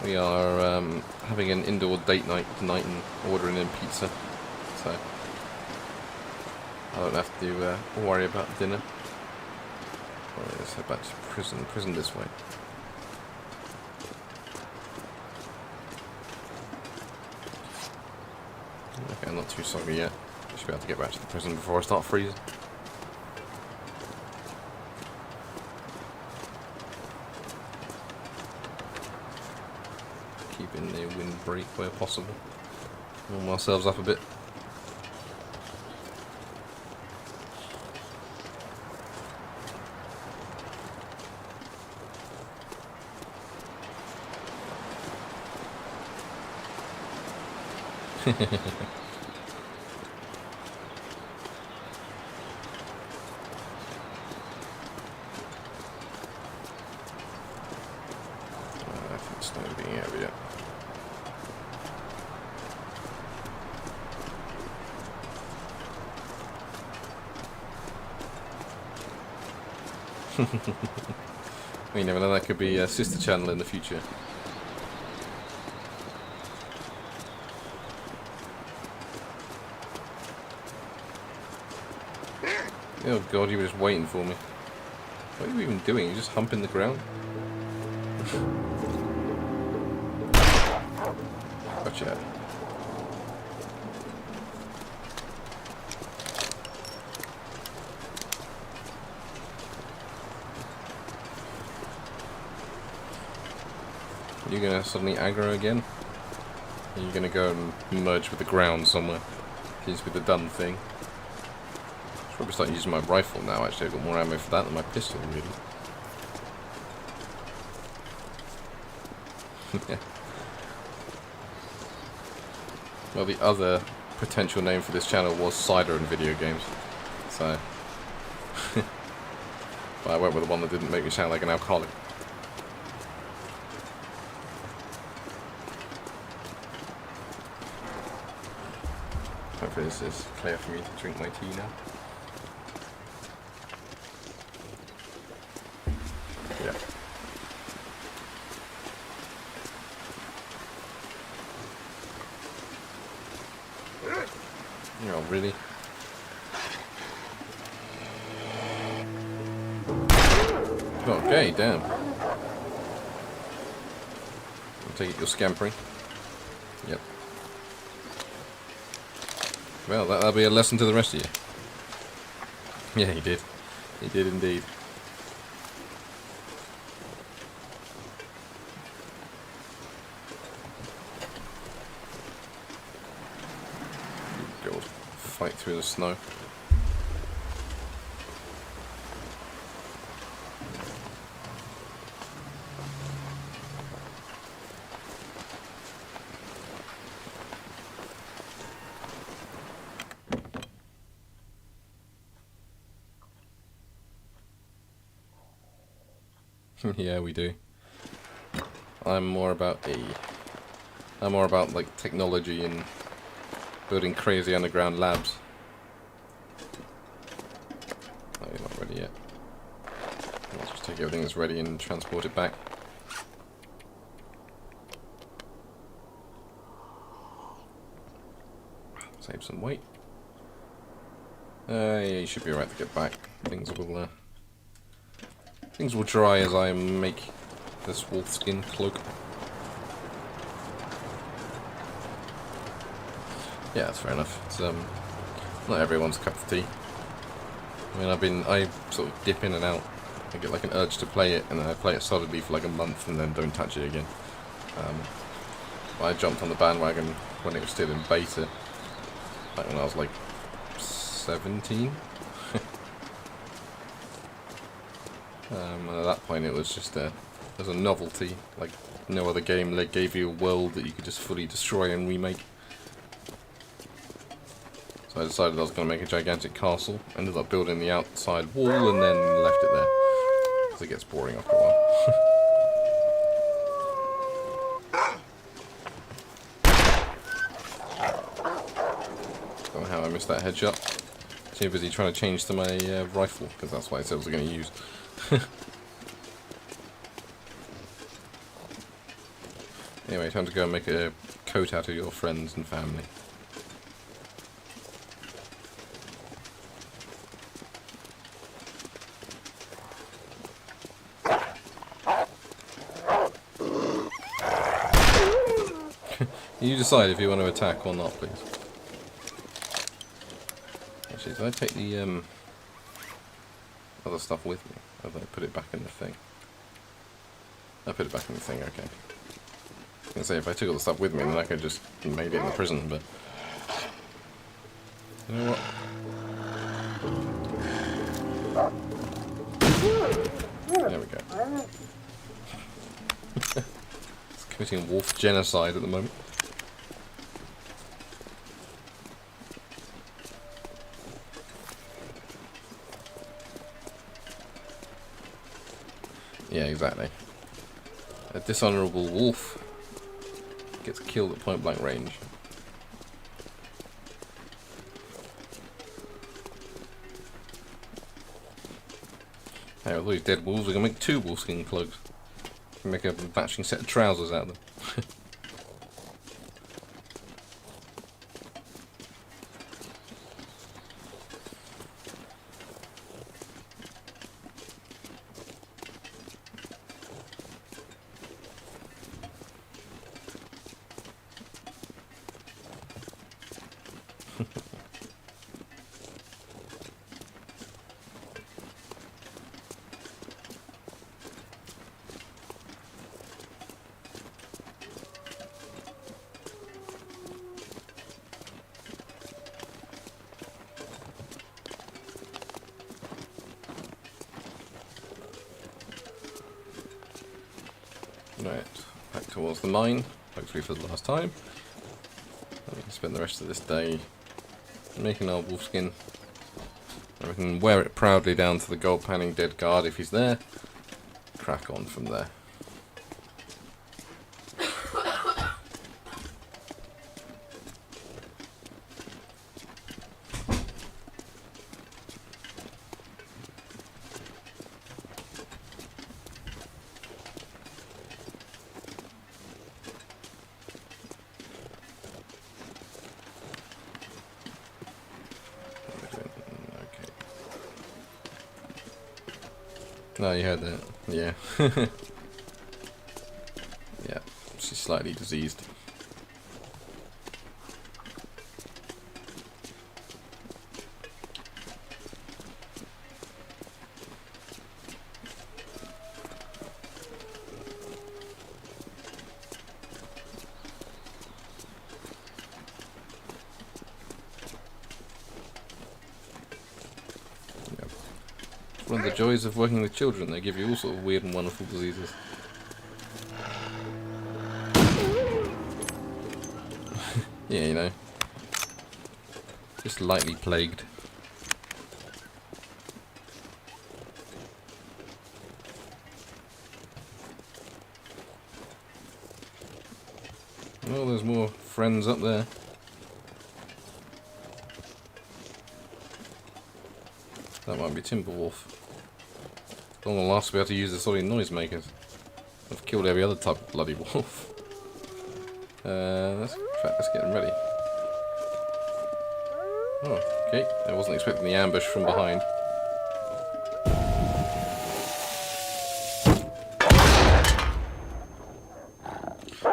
S1: We are having an indoor date night tonight and ordering in pizza, so I don't have to worry about dinner. Right, let's head back to prison. Prison this way. Okay, I'm not too sorry yet. I should be able to get back to the prison before I start freezing. Keeping the windbreak where possible. Warm ourselves up a bit. I think it's not being out yet. You never know, that could be a sister channel in the future. Oh god, you were just waiting for me. What are you even doing? You're just humping the ground? Gotcha. You're gonna suddenly aggro again? Or are you gonna go and merge with the ground somewhere? Just with the done thing. Probably start using my rifle now. Actually, I've got more ammo for that than my pistol, really. Yeah. Well, the other potential name for this channel was Cider and Video Games, so but I went with the one that didn't make me sound like an alcoholic. Hopefully this is clear for me to drink my tea now. Yeah. Oh, really? Okay, damn. I'll take it you're scampering. Yep. Well, that'll be a lesson to the rest of you. Yeah, he did. He did indeed. God, fight through the snow. Yeah, we do. I'm more about a I'm more about like technology and building crazy underground labs. Oh, you're not ready yet. Let's just take everything that's ready and transport it back. Save some weight. Yeah, you should be alright to get back. Things will dry as I make this wolfskin cloak. Yeah, that's fair enough. It's not everyone's cup of tea. I mean, I sort of dip in and out. I get like an urge to play it, and then I play it solidly for like a month, and then don't touch it again. I jumped on the bandwagon when it was still in beta, like when I was like 17. And at that point, it was just as a novelty, like no other game that gave you a world that you could just fully destroy and remake. So I decided I was going to make a gigantic castle, ended up building the outside wall, and then left it there. Because it gets boring after a while. Don't know how I missed that headshot. Too busy trying to change to my rifle, because that's what I said I was going to use. Anyway, time to go and make a coat out of your friends and family. You decide if you want to attack or not, please. Actually, did I take the other stuff with me? Or did I put it back in the thing? I put it back in the thing, okay. I was going to say, if I took all the stuff with me, then I could just made it in the prison, but... You know what? There we go. It's committing wolf genocide at the moment. Yeah, exactly. A dishonorable wolf gets killed at point blank range. Hey, with all these dead wolves, we're gonna make 2 wolfskin cloaks. Make a matching set of trousers out of them. Right, back towards the mine, hopefully for the last time. We can spend the rest of this day making our wolfskin. And we can wear it proudly down to the gold panning dead guard if he's there. Crack on from there. No, you heard that. Yeah. Yeah, she's slightly diseased. One of the joys of working with children, they give you all sort of weird and wonderful diseases. Yeah, you know. Just lightly plagued. Oh, there's more friends up there. That might be Timberwolf. Long last be able to use the solid noisemakers. I've killed every other type of bloody wolf. Let's get them ready. Oh, okay. I wasn't expecting the ambush from behind.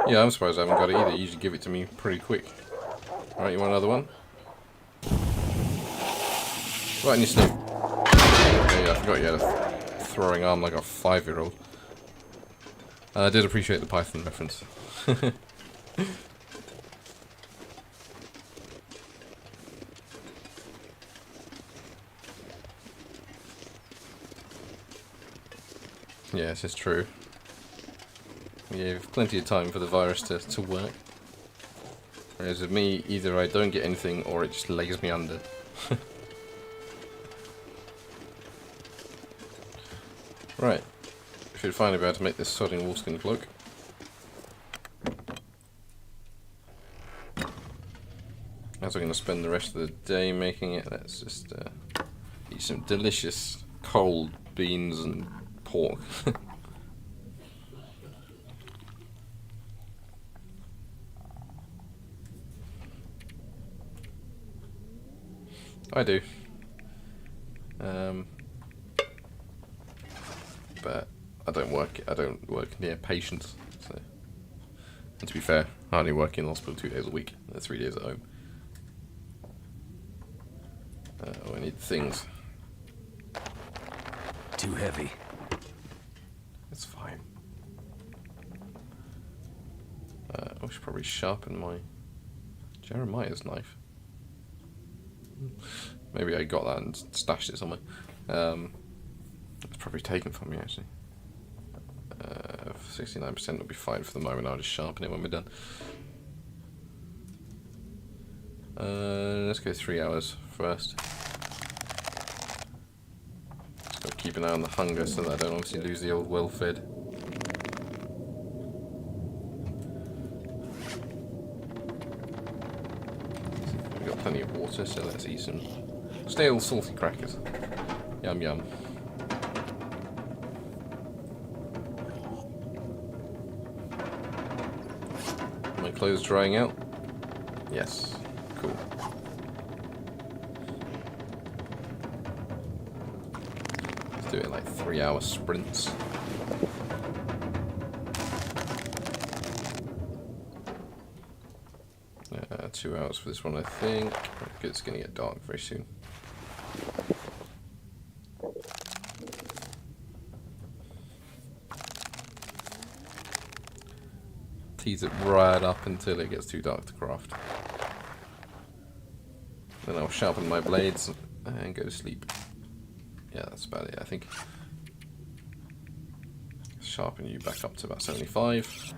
S1: Yeah, I'm surprised I haven't got it either. You usually give it to me pretty quick. Alright, you want another one? Right in your snoot. Oh, yeah, I forgot you had a throwing arm like a 5-year-old. I did appreciate the Python reference. Yes, it's true. We gave plenty of time for the virus to work. Whereas with me, either I don't get anything or it just lays me under. Right. Should finally be able to make this sodding wolfskin cloak. As we're going to spend the rest of the day making it, let's just eat some delicious cold beans and pork. I do. But I don't work near patients, so. And to be fair, I only work in the hospital 2 days a week, 3 days at home. I need things.
S2: Too heavy.
S1: It's fine. I should probably sharpen my Jeremiah's knife. Maybe I got that and stashed it somewhere. It's probably taken from me actually. 69% will be fine for the moment. I'll just sharpen it when we're done. Let's go 3 hours first. Just gotta keep an eye on the hunger so that I don't obviously lose the old well-fed. We've got plenty of water, so let's eat some stale salty crackers. Yum yum. My clothes drying out? Yes. Cool. Let's do it in like 3-hour sprints. Yeah, 2 hours for this one, I think. It's gonna get dark very soon. Tease it right up until it gets too dark to craft. Then I'll sharpen my blades and go to sleep. Yeah, that's about it, I think. Sharpen you back up to about 75.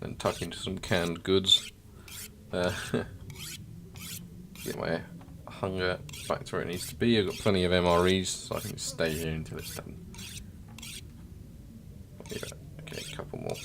S1: Then tuck into some canned goods. Get my hunger back to where it needs to be. I've got plenty of MREs, so I can just stay here until it's done. Yeah, okay, a couple more.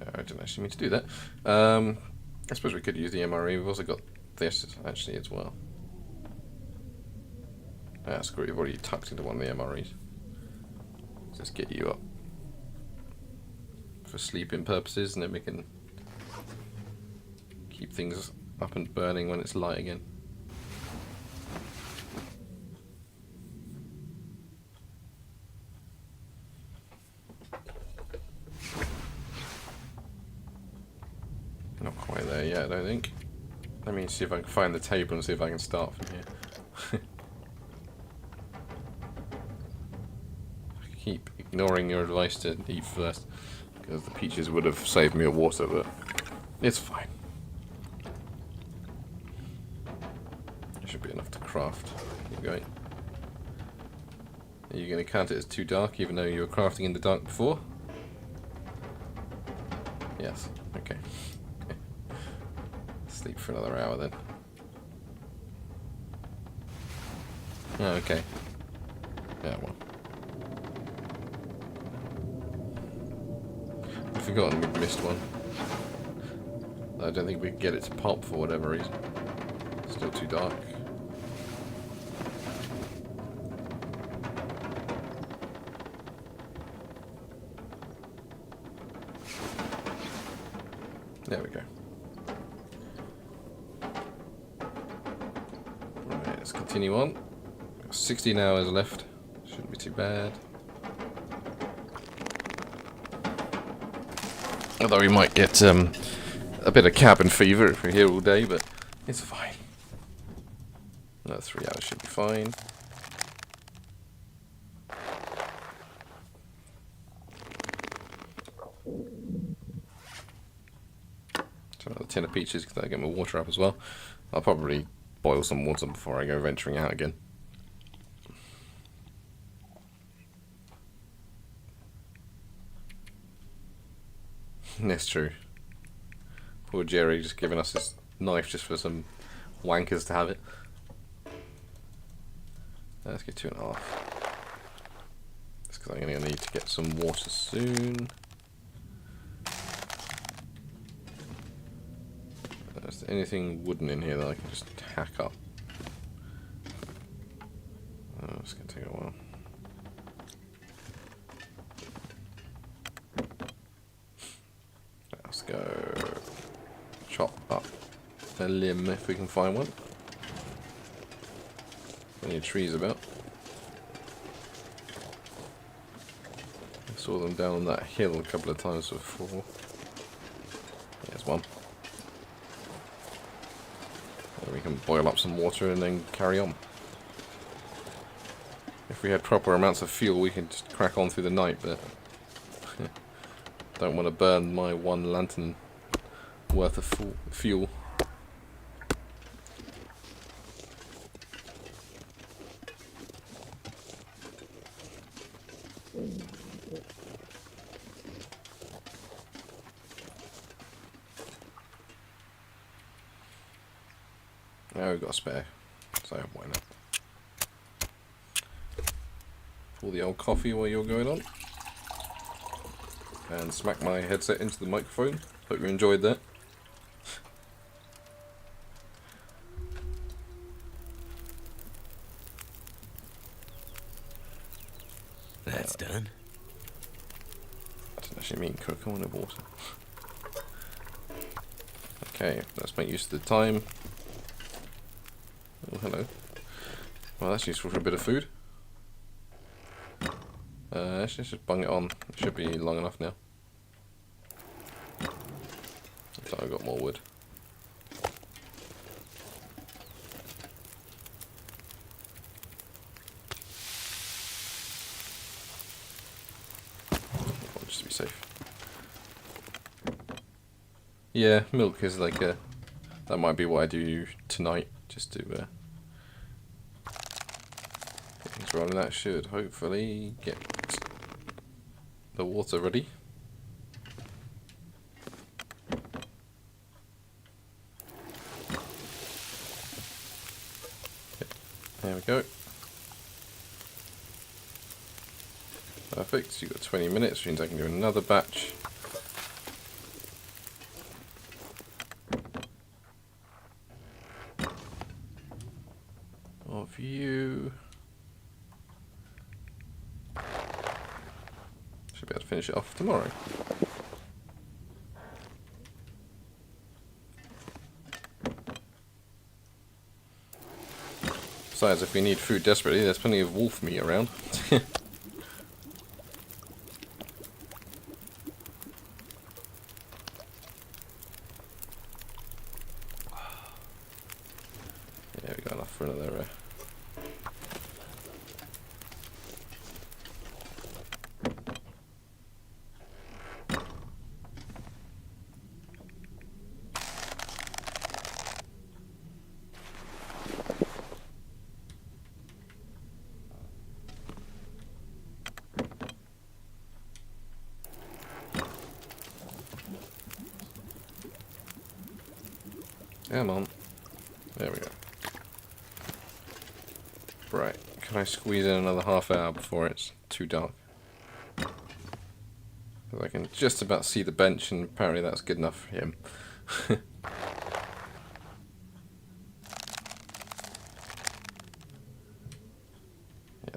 S1: I didn't actually mean to do that. I suppose we could use the MRE. We've also got this actually as well. Ah, screw it, we've already tucked into one of the MREs. Just get you up for sleeping purposes, and then we can keep things up and burning when it's light again. Not quite there yet, I don't think. Let me see if I can find the table and see if I can start from here. Keep ignoring your advice to eat first, because the peaches would have saved me a water, but it's fine. It should be enough to craft. Keep going. Are you going to count it as too dark, even though you were crafting in the dark before? Yes. Okay. Sleep for another hour then. Oh, okay. Yeah, well. I've forgotten we missed one. I don't think we can get it to pop for whatever reason. Still too dark. There we go. Right, let's continue on. 16 hours left. Shouldn't be too bad. Although we might get a bit of cabin fever if we're here all day, but it's fine. Another 3 hours should be fine. So another tin of peaches because I get my water up as well. I'll probably boil some water before I go venturing out again. That's true. Poor Jerry just giving us his knife just for some wankers to have it. Let's get 2.5. That's because I'm going to need to get some water soon. Is there anything wooden in here that I can just hack up? Oh, it's going to take a while. Let's go chop up a limb if we can find one. Plenty of trees about. I saw them down on that hill a couple of times before. There's one. And we can boil up some water and then carry on. If we had proper amounts of fuel, we could just crack on through the night, but don't want to burn my 1 lantern worth of fuel. Now we've got a spare, so why not? Pour the old coffee while you're going on. And smack my headset into the microphone. Hope you enjoyed that.
S2: That's done.
S1: I didn't actually mean cook, I wanted water. Okay, let's make use of the time. Oh, hello. Well, that's useful for a bit of food. Let's just bung it on. It should be long enough now. Looks like I've got more wood. Just to be safe. Yeah, milk is like a... That might be what I do tonight, just to get things rolling. That should hopefully get the water ready. There we go. Perfect, so you've got 20 minutes, which means I can do another batch. Of you. Should be able to finish it off tomorrow. Besides, if we need food desperately, there's plenty of wolf meat around. Yeah, we got enough for another. Come on. There we go. Right. Can I squeeze in another half hour before it's too dark? 'Cause I can just about see the bench, and apparently that's good enough for him. Yeah,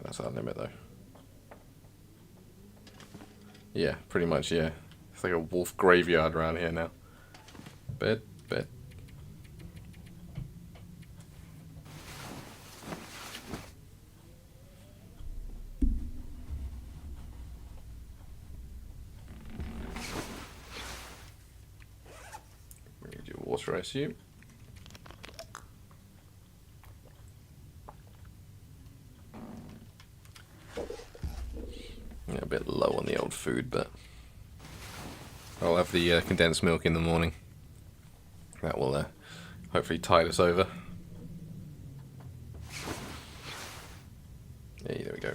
S1: that's our limit though. Yeah, pretty much, yeah. It's like a wolf graveyard around here now. Bed, bed. We need your water, I assume. Yeah, a bit low on the old food, but I'll have the condensed milk in the morning. That will hopefully tide us over. Hey, there we go.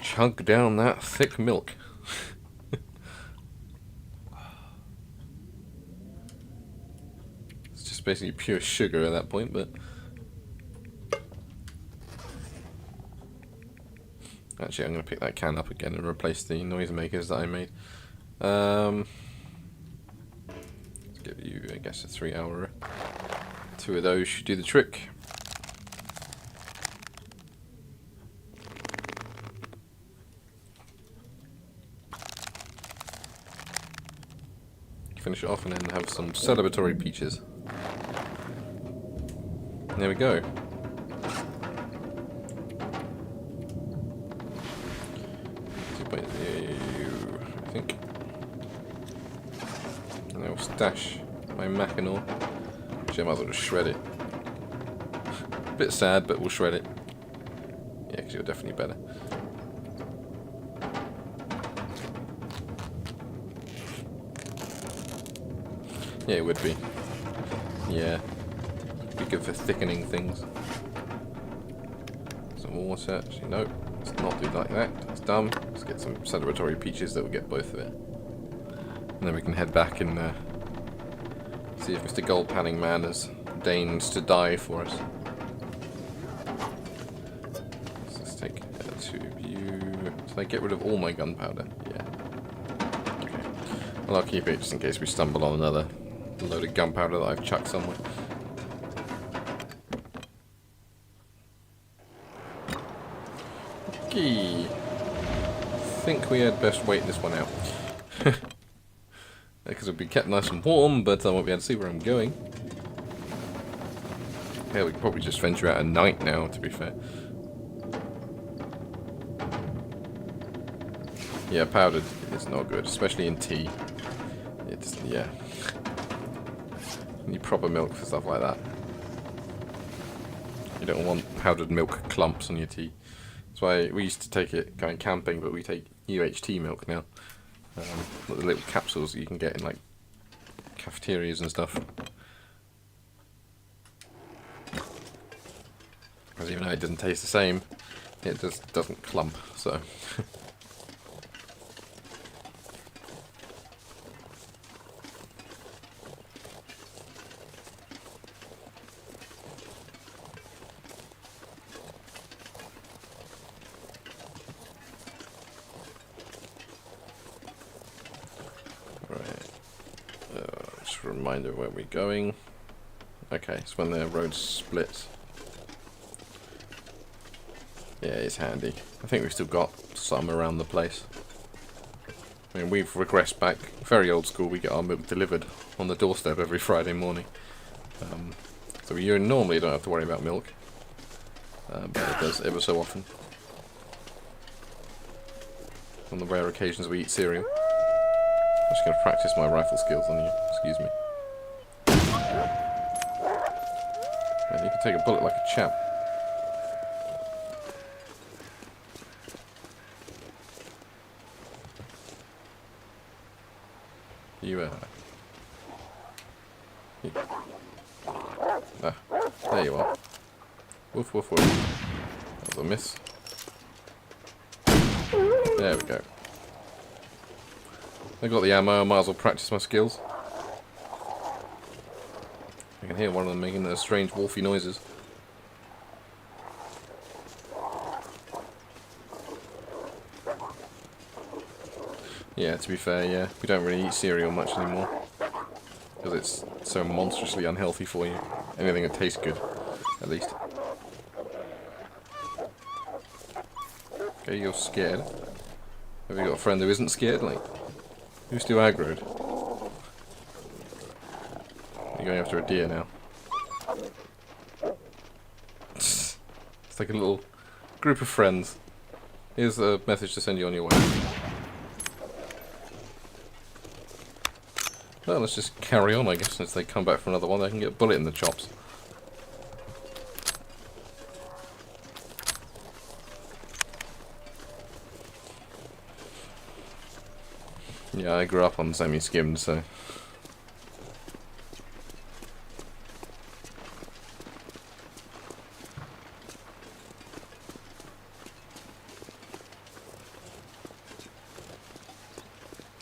S1: Chunk down that thick milk. It's just basically pure sugar at that point, but actually I'm going to pick that can up again and replace the noisemakers that I made. Let's give you, I guess, a 3 hour. 2 of those should do the trick. Finish it off and then have some celebratory peaches. There we go. 2.0, I think. And I will stash my Mackinaw. Actually, I might as well just shred it. Bit sad, but we'll shred it. Yeah, because you're definitely better. Yeah, it would be. Yeah. Be good for thickening things. Some water. Actually, no. Let's not do like that. That's dumb. Let's get some celebratory peaches that will get both of it. And then we can head back and see if Mr. Goldpanning Man has deigns to die for us. So let's take 2 of you. Did I get rid of all my gunpowder? Yeah. Okay. Well, I'll keep it just in case we stumble on another load of gunpowder that I've chucked somewhere. Okay. I think we had best wait this one out. Because it'll be kept nice and warm, but I won't be able to see where I'm going. Yeah, we can probably just venture out at night now, to be fair. Yeah, powdered is not good, especially in tea. It's, yeah. You need proper milk for stuff like that. You don't want powdered milk clumps on your tea. That's why we used to take it going camping, but we take UHT milk now. The little capsules that you can get in like cafeterias and stuff. Because even though it doesn't taste the same, it just doesn't clump, so. Just a reminder where we're going. Okay, it's when the road splits. Yeah, it's handy. I think we've still got some around the place. I mean, we've regressed back very old school. We get our milk delivered on the doorstep every Friday morning. So you normally don't have to worry about milk. But it does ever so often. On the rare occasions we eat cereal. I'm just going to practice my rifle skills on you. Excuse me. And you can take a bullet like a champ. You, there you are. Woof, woof, woof. That was a miss. There we go. I got the ammo, I might as well practice my skills. I can hear one of them making those strange wolfy noises. Yeah, to be fair, yeah, we don't really eat cereal much anymore. Because it's so monstrously unhealthy for you. Anything that tastes good, at least. Okay, you're scared. Have you got a friend who isn't scared? Like, who's still aggroed? You're going after a deer now. It's like a little group of friends. Here's a message to send you on your way. Well, let's just carry on, I guess, since they come back for another one. They can get a bullet in the chops. Yeah, I grew up on semi-skimmed, so...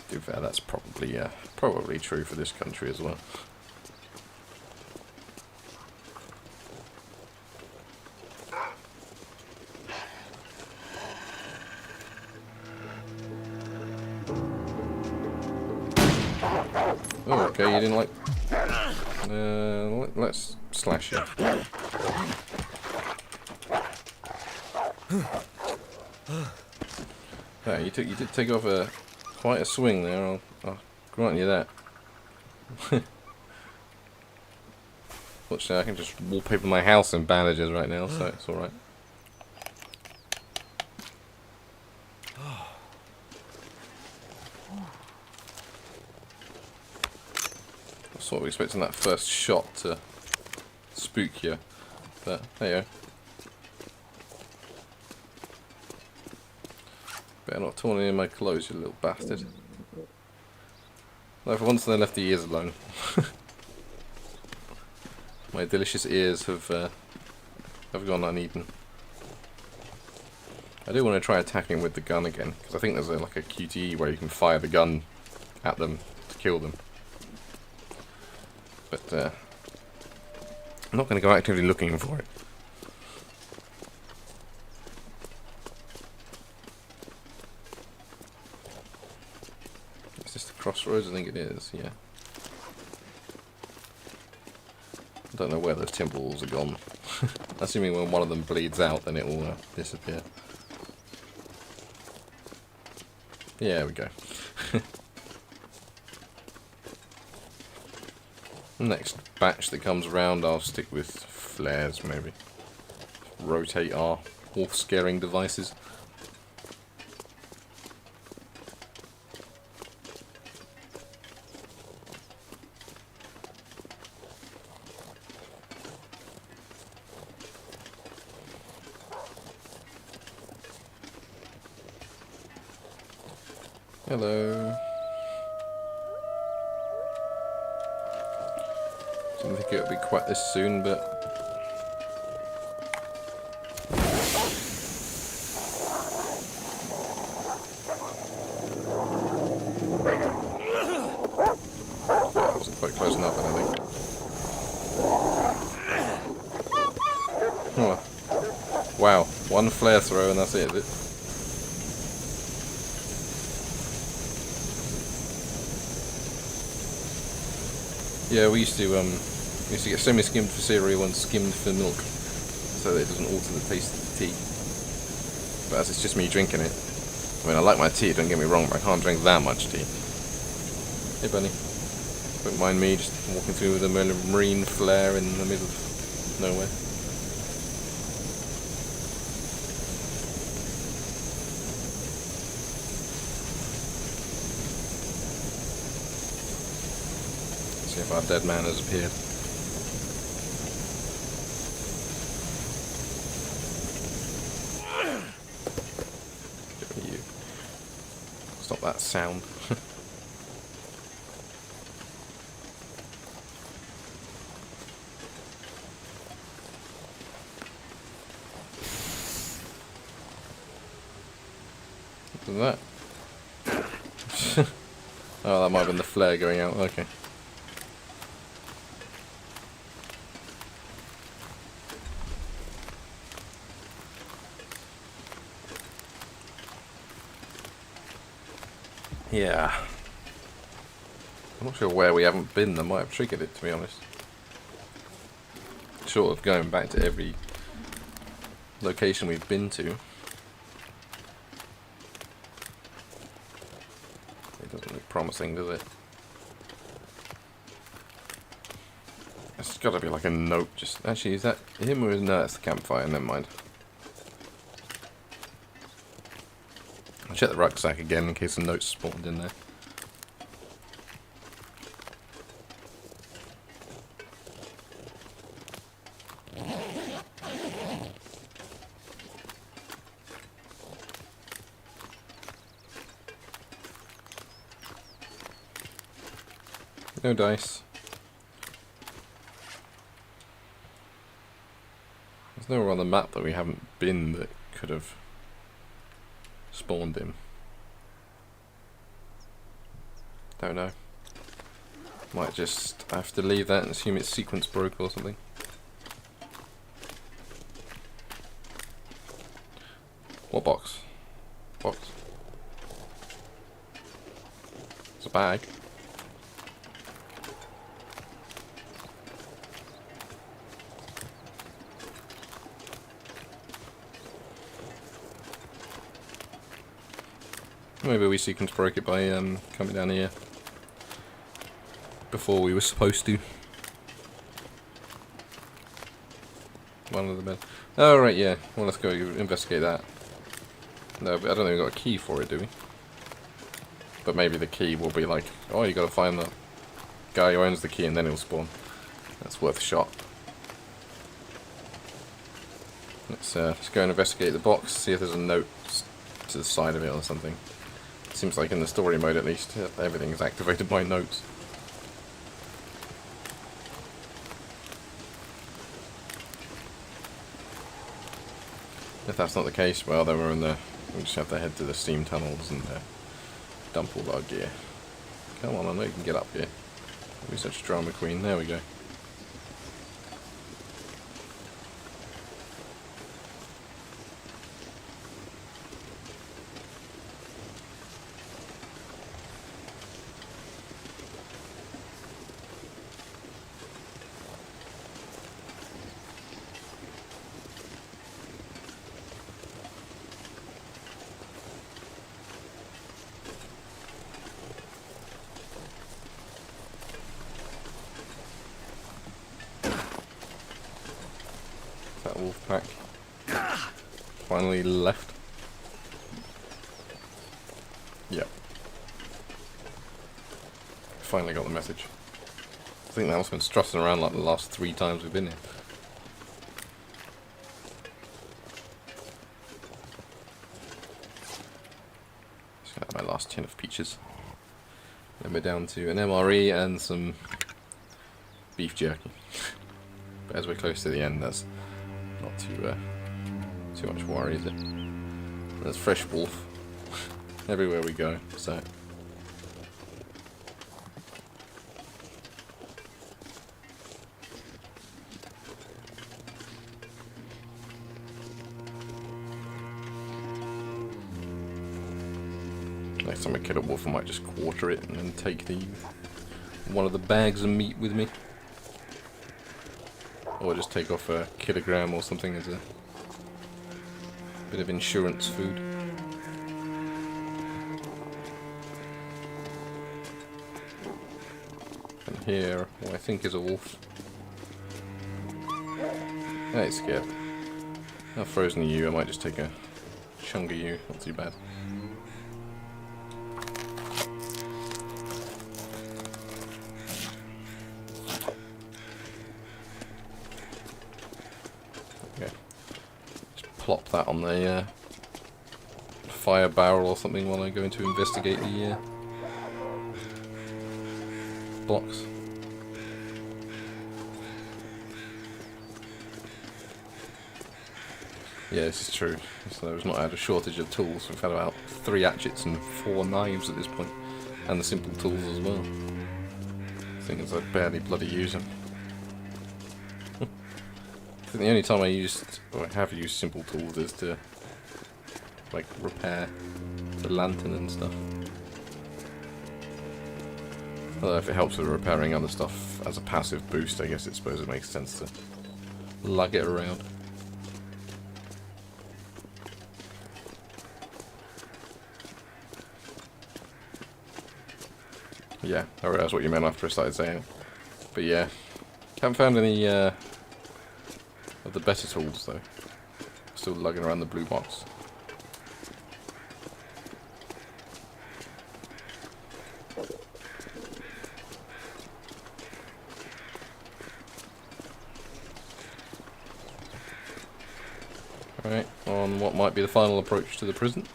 S1: To be fair, that's probably true for this country as well. Oh, okay, you didn't like... let's slash you. Yeah, you did take off quite a swing there, I'll grant you that. Fortunately, I can just wallpaper my house in bandages right now, so it's alright. I was sort of expecting that first shot to spook you, but there you go. Better not torn any of my clothes, you little bastard. No, for once they left the ears alone. My delicious ears have gone uneaten. I do want to try attacking with the gun again, because I think there's like a QTE where you can fire the gun at them to kill them. But I'm not going to go actively looking for it. Is this the crossroads? I think it is, yeah. I don't know where those timber walls are gone. Assuming when one of them bleeds out, then it will disappear. Yeah, there we go. Next batch that comes around, I'll stick with flares, maybe. Rotate our wolf scaring devices. Hello. Didn't think it would be quite this soon, but... That wasn't quite close enough, I don't think. Oh. Wow, one flare throw and that's it, is it? Yeah, we used to get semi-skimmed for cereal and skimmed for milk, so that it doesn't alter the taste of the tea. But as it's just me drinking it, I mean, I like my tea, don't get me wrong, but I can't drink that much tea. Hey, bunny. Don't mind me just walking through with a marine flare in the middle of nowhere. See if our dead man has appeared. You. Stop that sound. Look at that. Oh, that might have been the flare going out. Okay. Yeah. I'm not sure where we haven't been that might have triggered it, to be honest. Short of going back to every location we've been to. It doesn't look promising, does it? It's got to be like a note. Just actually, is that him or is no? That's the campfire. Never mind. I'll check the rucksack again in case the note's spawned in there. No dice. There's nowhere on the map that we haven't been that could have spawned him. Don't know. Might just have to leave that and assume its sequence broke or something. What box? Box. It's a bag. Maybe we sequence broke it by coming down here before we were supposed to. One of the bed. Oh right, yeah. Well, let's go investigate that. No, but I don't think we got a key for it, do we? But maybe the key will be like, oh, you got to find the guy who owns the key, and then it'll spawn. That's worth a shot. Let's go and investigate the box, see if there's a note to the side of it or something. Seems like in the story mode at least, everything is activated by notes. If that's not the case, well then we just have to head to the steam tunnels and dump all our gear. Come on, I know you can get up here. Don't be such a drama queen. There we go. That wolf pack finally left. Yep. Finally got the message. I think that one's been strutting around like the last 3 times we've been here. Just got my last tin of peaches. Then we're down to an MRE and some beef jerky. But as we're close to the end, that's not too much worry, is it? There's fresh wolf everywhere we go, so. Next time I kill a wolf, I might just quarter it and then take one of the bags of meat with me. Or just take off a kilogram or something as a bit of insurance food. And here, what I think is a wolf. Hey, it's scared. How frozen are you? I might just take a chunk of you. Not too bad. Plop that on the fire barrel or something while I go in to investigate the blocks. Yeah, this is true. So we've not had a shortage of tools. We've had about 3 hatchets and 4 knives at this point. And the simple tools as well. Thing is, I barely bloody use them. I think the only time I have used simple tools is to, like, repair the lantern and stuff. Although if it helps with repairing other stuff as a passive boost, I guess I suppose it makes sense to lug it around. Yeah, I realised what you meant after I started saying it. But yeah, haven't found any of the better tools though. Still lugging around the blue box. Alright, on what might be the final approach to the prison.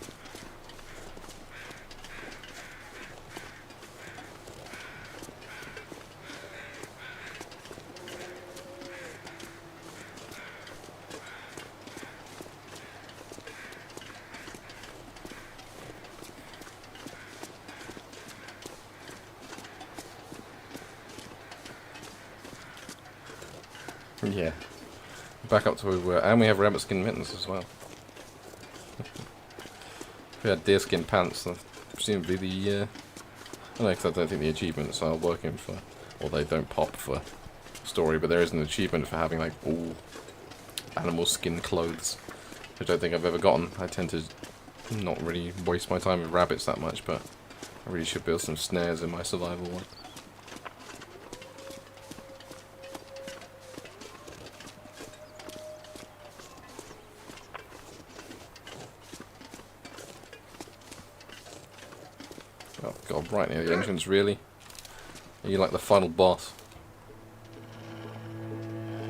S1: Yeah. Back up to where we were. And we have rabbit skin mittens as well. If we had deer skin pants, presumably the... I don't know, because I don't think the achievements are working for... Or they don't pop for story, but there is an achievement for having, like, all animal skin clothes. Which I don't think I've ever gotten. I tend to not really waste my time with rabbits that much, but I really should build some snares in my survival one. Oh god, right near the entrance, really? Are you like the final boss?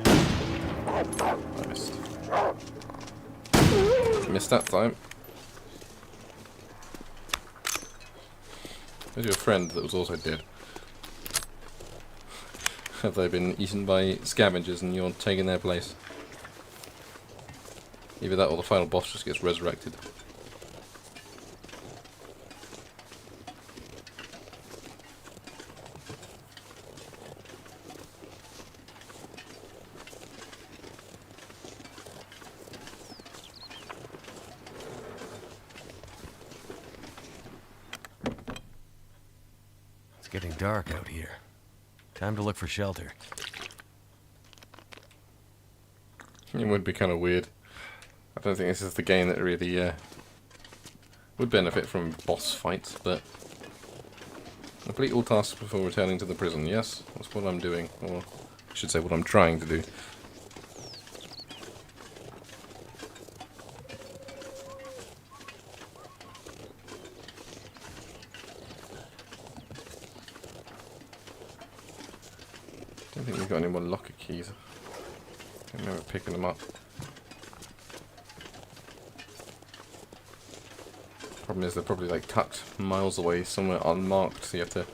S1: I missed. Missed that time. Where's your friend that was also dead? Have they been eaten by scavengers and you're taking their place? Either that or the final boss just gets resurrected.
S2: It's getting dark out here. Time to look for shelter.
S1: It would be kind of weird. I don't think this is the game that really would benefit from boss fights, but complete all tasks before returning to the prison. Yes, that's what I'm doing, or I should say what I'm trying to do. Don't think we've got any more locker keys. I remember picking them up. Problem is they're probably like tucked miles away somewhere unmarked, so you have to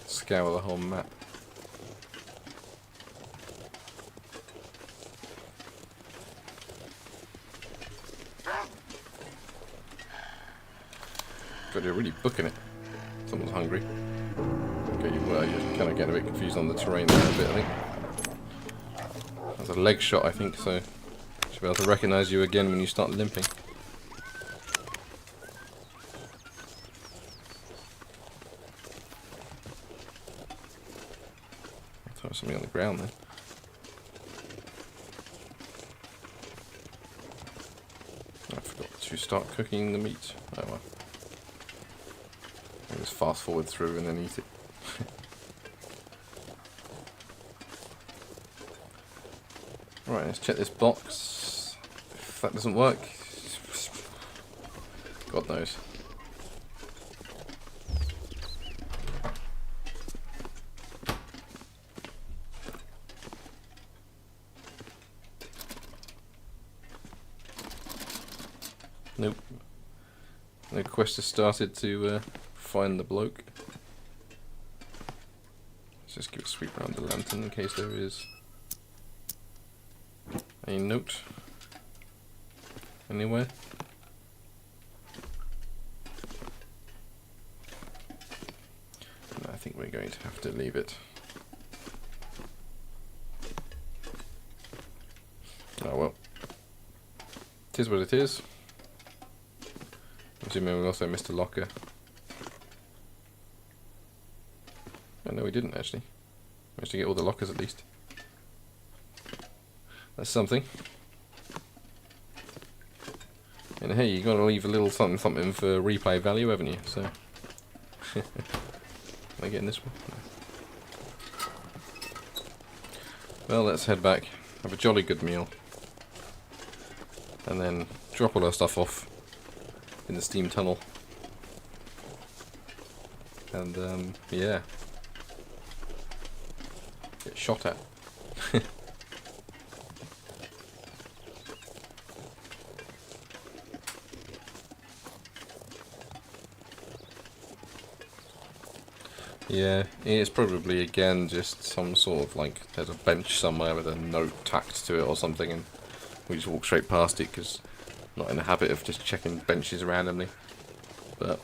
S1: scour the whole map. God, you're really booking it. Someone's hungry. Okay, you're kind of getting a bit confused on the terrain there a bit, I think. That's a leg shot, I think, so should be able to recognise you again when you start limping. Throw something on the ground then. I forgot to start cooking the meat. Oh well. I'll just fast forward through and then eat it. Right, let's check this box. If that doesn't work, God knows. Nope. No quest has started to find the bloke. Let's just give a sweep around the lantern in case there is a note anywhere. we're going to have to leave it. Oh well. It is what it is. I'm assuming we also missed a locker. Oh no, we didn't actually. Managed to get all the lockers at least. That's something. And hey, you gotta leave a little something something for replay value, haven't you? So, am I getting this one? No. Well, let's head back. Have a jolly good meal, and then drop all our stuff off in the steam tunnel. And yeah, get shot at. Yeah, it's probably again just some sort of like there's a bench somewhere with a note tacked to it or something, and we just walk straight past it because I'm not in the habit of just checking benches randomly. But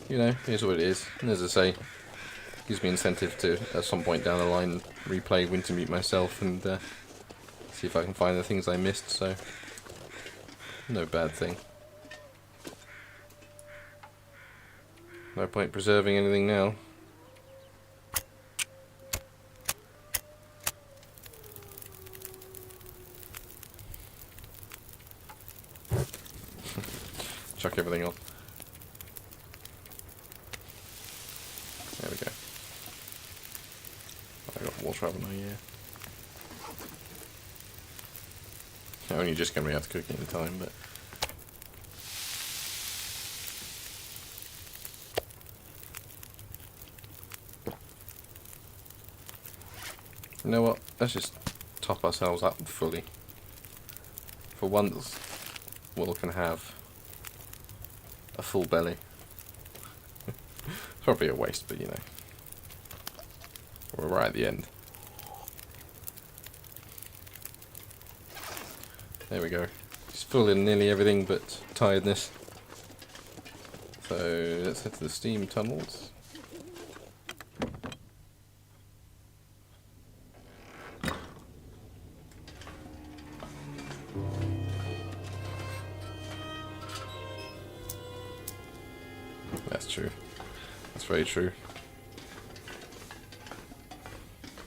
S1: you know, here's what it is. And as I say, gives me incentive to at some point down the line replay Wintermute myself and see if I can find the things I missed. So no bad thing. No point preserving anything now. Chuck everything on. There we go. I got water, haven't I? Yeah. I'm only just going to be able to cook it in time, but... You know what? Let's just top ourselves up fully. For once, Will can have a full belly. It's probably a waste, but you know. We're right at the end. There we go. He's full in nearly everything but tiredness. So let's head to the steam tunnels. That's true. That's very true.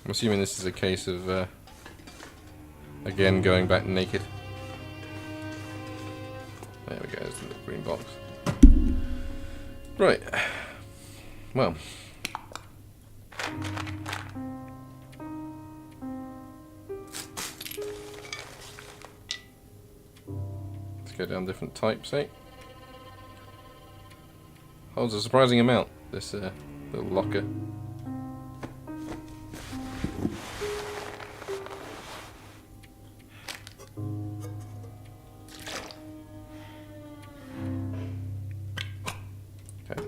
S1: I'm assuming this is a case of, again, going back naked. There we go, there's the little green box. Right. Well. Let's go down different types, eh? Holds a surprising amount, this little locker. Okay.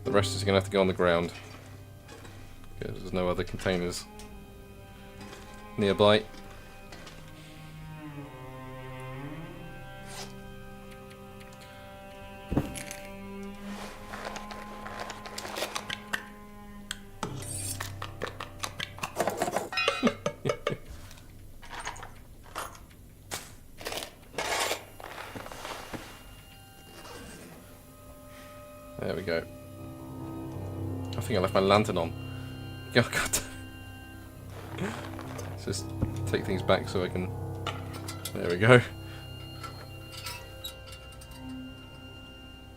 S1: The rest is going to have to go on the ground, because there's no other containers nearby. There we go. I think I left my lantern on. Oh god. Let's just take things back so I can... There we go.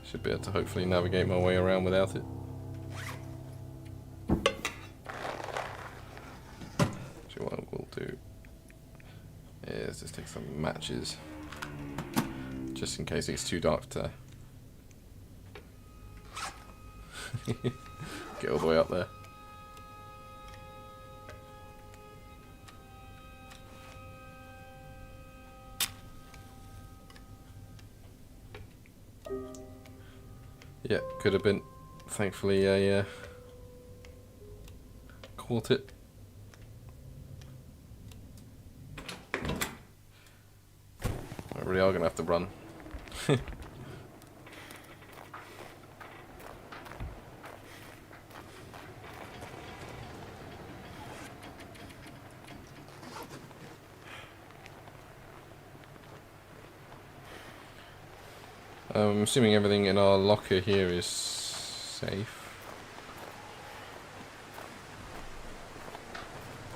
S1: Should be able to hopefully navigate my way around without it. Actually, what we'll do is just take some matches. Just in case it's too dark to... get all the way up there. Yeah, could have been. Thankfully, I caught it. I really are gonna have to run. I'm assuming everything in our locker here is safe.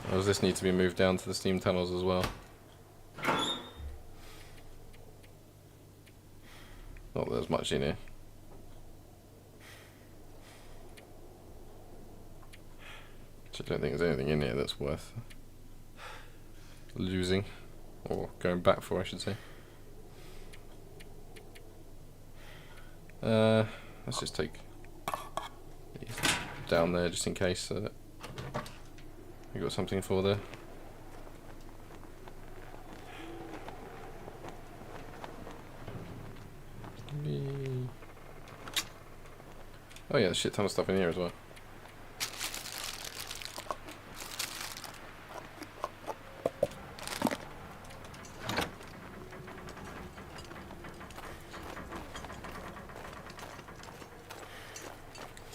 S1: Or does this need to be moved down to the steam tunnels as well? Not that there's much in here. I don't think there's anything in here that's worth losing. Or going back for, I should say. Let's just take these down there just in case we got something for there. Oh yeah, there's a shit ton of stuff in here as well.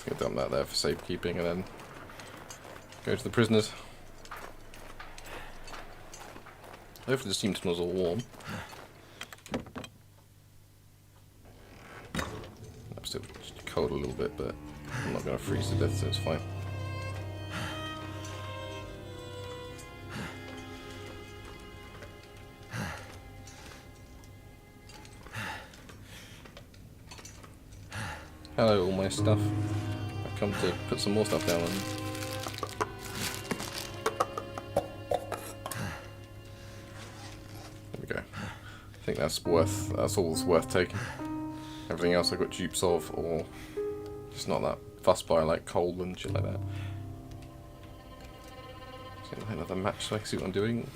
S1: Let's dump that there for safekeeping and then go to the prisoners. Hopefully the steam tunnels are warm. I'm still cold a little bit, but I'm not going to freeze to death, so it's fine. Hello, all my stuff. I've come to put some more stuff down on you. There we go. I think that's all that's worth taking. Everything else I got dupes of, or just not that fussed by, like coal and shit like that. Let's get another match so I can see what I'm doing.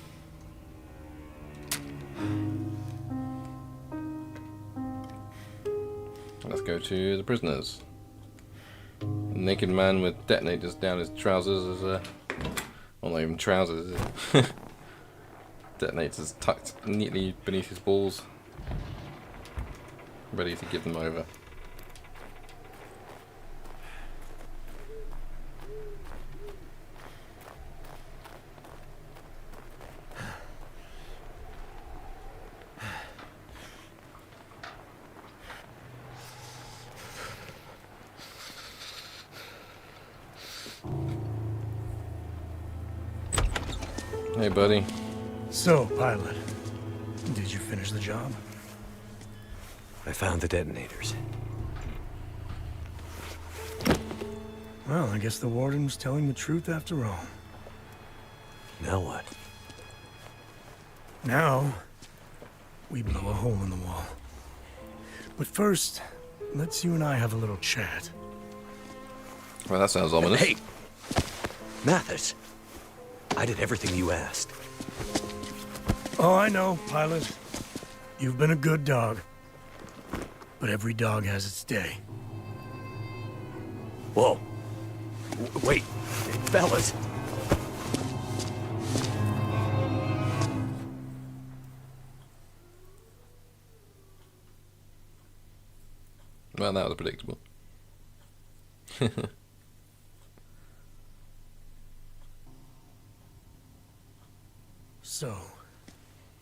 S1: Let's go to the prisoners. A naked man with detonators down his trousers is well, not even trousers, is it? Detonators tucked neatly beneath his balls, ready to give them over. Hey, buddy.
S4: So, pilot, did you finish the job?
S2: I found the detonators.
S4: Well, I guess the warden was telling the truth after all.
S2: Now what?
S4: Now, we blow a hole in the wall. But first, let's you and I have a little chat.
S1: Well, that sounds ominous.
S2: Hey! Mathis! I did everything you asked.
S4: Oh, I know, pilot. You've been a good dog. But every dog has its day.
S2: Whoa. Wait, fellas.
S1: Well, that was predictable.
S4: So,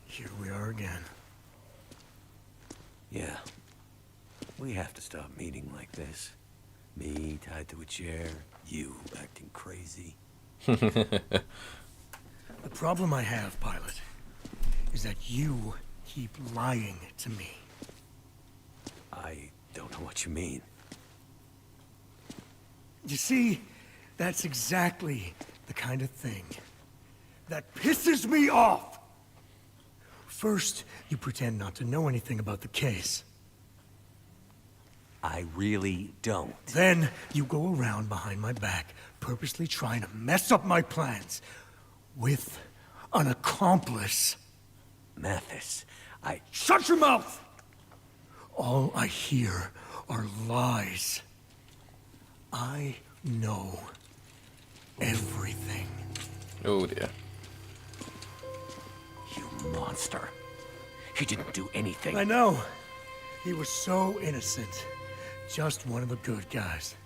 S4: here we are again.
S2: Yeah. We have to stop meeting like this. Me tied to a chair, you acting crazy.
S4: The problem I have, pilot, is that you keep lying to me.
S2: I don't know what you mean.
S4: You see, that's exactly the kind of thing that pisses me off. First, you pretend not to know anything about the case.
S2: I really don't.
S4: Then, you go around behind my back, purposely trying to mess up my plans with an accomplice.
S2: Mathis,
S4: Shut your mouth! All I hear are lies. I know everything.
S1: Oh dear.
S2: You monster. He didn't do anything.
S4: I know. He was so innocent. Just one of the good guys.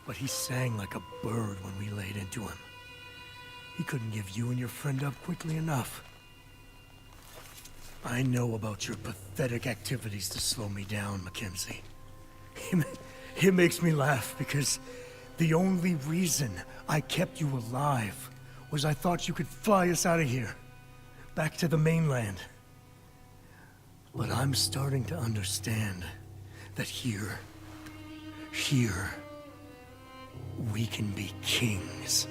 S4: But he sang like a bird when we laid into him. He couldn't give you and your friend up quickly enough. I know about your pathetic activities to slow me down, Mackenzie. It makes me laugh because the only reason I kept you alive was I thought you could fly us out of here, back to the mainland. But I'm starting to understand that here, we can be kings.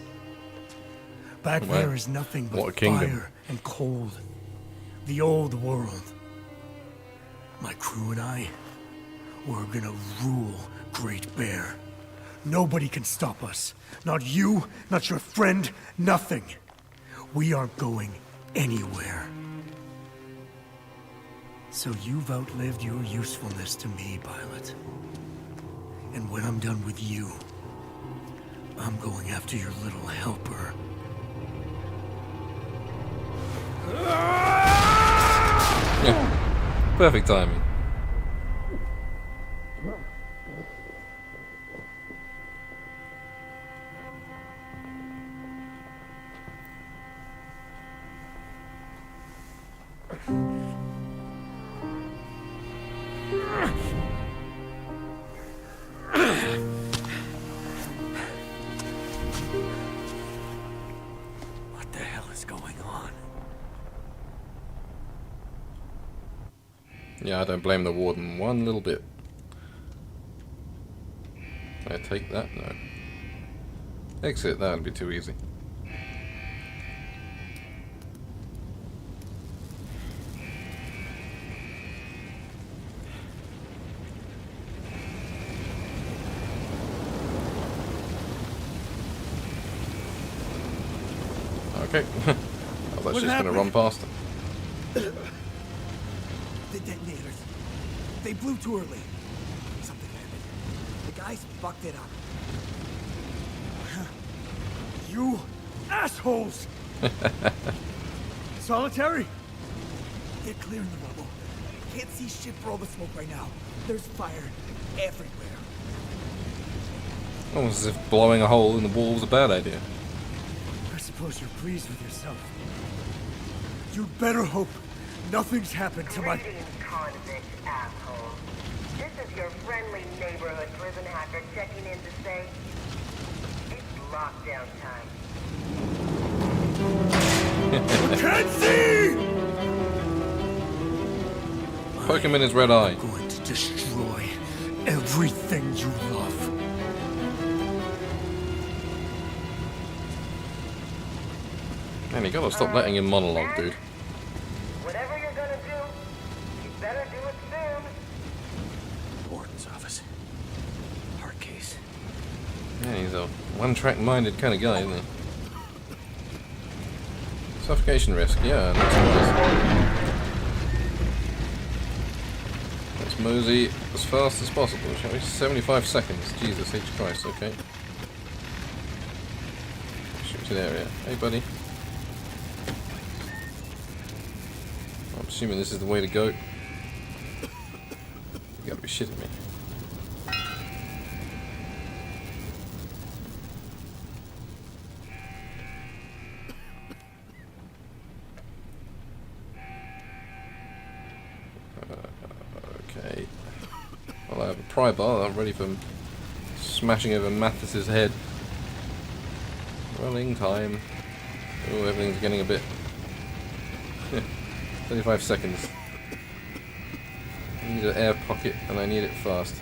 S4: Back
S1: Right.
S4: there is nothing
S1: What a
S4: but
S1: kingdom.
S4: fire and cold. The old world. My crew and I, we're gonna rule Great Bear. Nobody can stop us. Not you, not your friend, nothing. We aren't going anywhere. So you've outlived your usefulness to me, Violet. And when I'm done with you, I'm going after your little helper.
S1: Yeah. Perfect timing.
S2: What the hell is going on?
S1: Yeah, I don't blame the warden one little bit. Can I take that? No. Exit, that would be too easy. Okay. I was just going to run past him.
S5: The detonators. They blew too early. Something happened. The guys fucked it up.
S4: You assholes! Solitary?
S5: They're clearing the rubble. Can't see shit for all the smoke right now. There's fire everywhere.
S1: Almost as if blowing a hole in the wall was a bad idea.
S4: I suppose you're pleased with yourself. You'd better hope nothing's happened to my...
S6: Greetings, convict asshole. This is your friendly neighborhood prison hacker checking in to say it's lockdown time.
S4: Mackenzie!
S1: Poke him in his red eye.
S4: I'm going to destroy everything you love.
S1: Man, you gotta stop letting him monologue, dude.
S6: Whatever you're gonna do, you better do it soon.
S2: Warden's office. Hard case.
S1: Yeah, he's a one-track-minded kind of guy, isn't he? Suffocation risk, yeah, not surprised. Let's mosey as fast as possible, shall we? 75 seconds. Jesus H. Christ, okay. Restricted area. Hey, buddy. I'm assuming this is the way to go. You gotta be shitting me. Okay. Well, I have a pry bar. I'm ready for smashing over Mathis's head. Rolling time. Oh, everything's getting a bit... 35 seconds. I need an air pocket and I need it fast.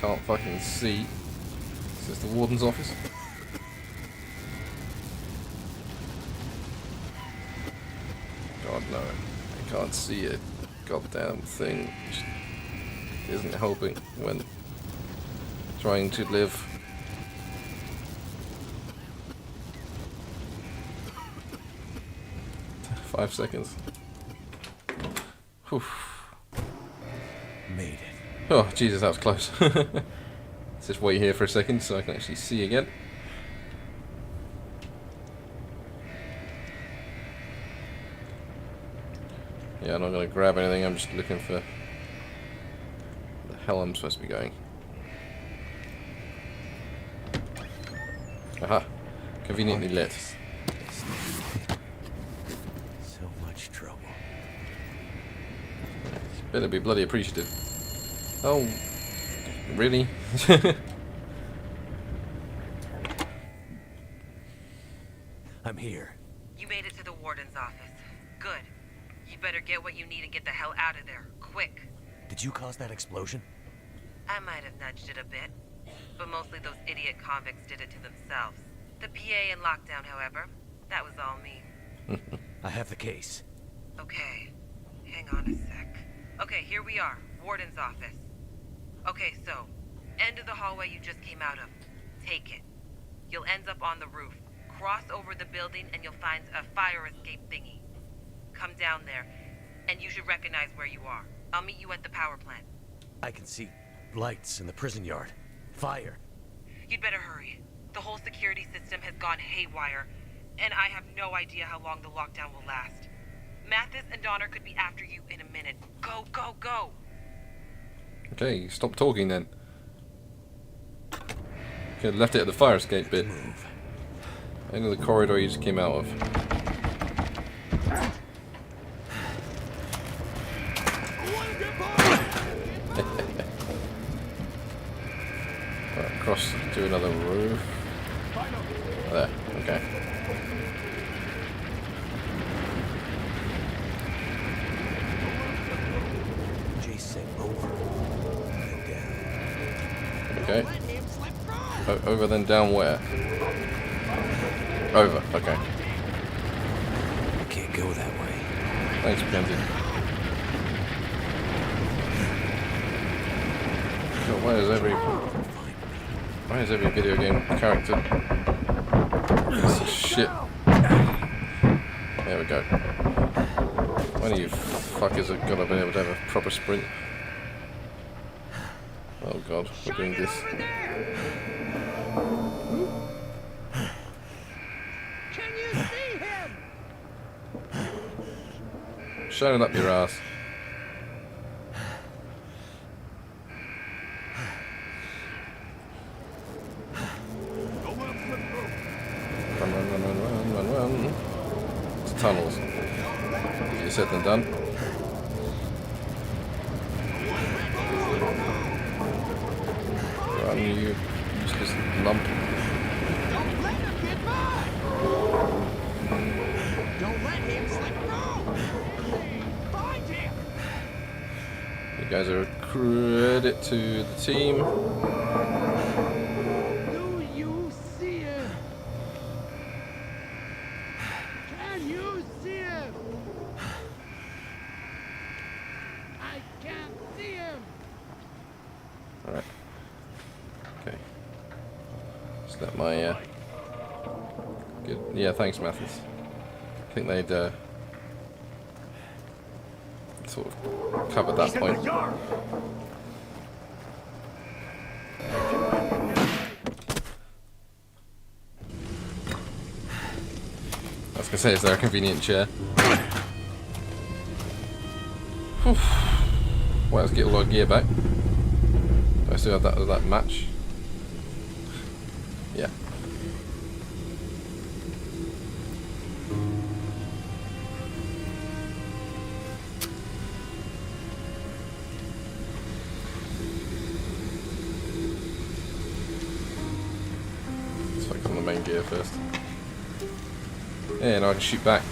S1: Can't fucking see. Is this the warden's office? God no. I can't see a goddamn thing. Just isn't helping when trying to live. Five seconds. Whew.
S2: Made it.
S1: Oh, Jesus, that was close. Let's just wait here for a second so I can actually see again. Yeah, I'm not going to grab anything, I'm just looking for the hell I'm supposed to be going. Aha! Conveniently lit.
S2: So much much trouble.
S1: Better be bloody appreciative. Oh, really?
S2: I'm here.
S3: You made it to the warden's office. Good. You better get what you need and get the hell out of there. Quick.
S2: Did you cause that explosion?
S3: I might have nudged it a bit, but mostly those idiot convicts did it to themselves. The PA in lockdown, however, that was all me.
S2: I have the case.
S3: Okay, hang on a sec. Okay, here we are, warden's office. Okay, so, end of the hallway you just came out of. Take it. You'll end up on the roof. Cross over the building and you'll find a fire escape thingy. Come down there, and you should recognize where you are. I'll meet you at the power plant.
S2: I can see lights in the prison yard. Fire.
S3: You'd better hurry. The whole security system has gone haywire, and I have no idea how long the lockdown will last. Mathis and Donner could be after you in a minute. Go, go, go!
S1: Okay, stop talking then. Okay, left it at the fire escape bit.
S2: Move.
S1: End of the corridor you just came out of. Right, across to another roof. There, okay.
S2: Jason, over. And down.
S1: Okay. Over then down where? Over, okay.
S2: I can't go that way.
S1: Thanks, Mackenzie. God, why is every video game character piece of shit? There we go. One of you fuckers have got to be able to have a proper sprint. Oh god, we're doing this.
S5: Can you see him?
S1: Shine it up your ass. Run, run, run, run, run, run, run. It's tunnels. Easier said than done. Run, you useless lump.
S5: Don't let him get by! Don't let him slip through! Find him!
S1: You guys are a credit to the team.
S5: Do you see him? Can you see him? I can't see him!
S1: Alright. Okay. Just let my good. Yeah, thanks, Mathis. I think they'd sort of covered that point. I was gonna say, is there a convenient chair? Whew. Well, let's get all our gear back. Do I still have that match? Yeah. Let's focus on the main gear first. Yeah, now I can shoot back.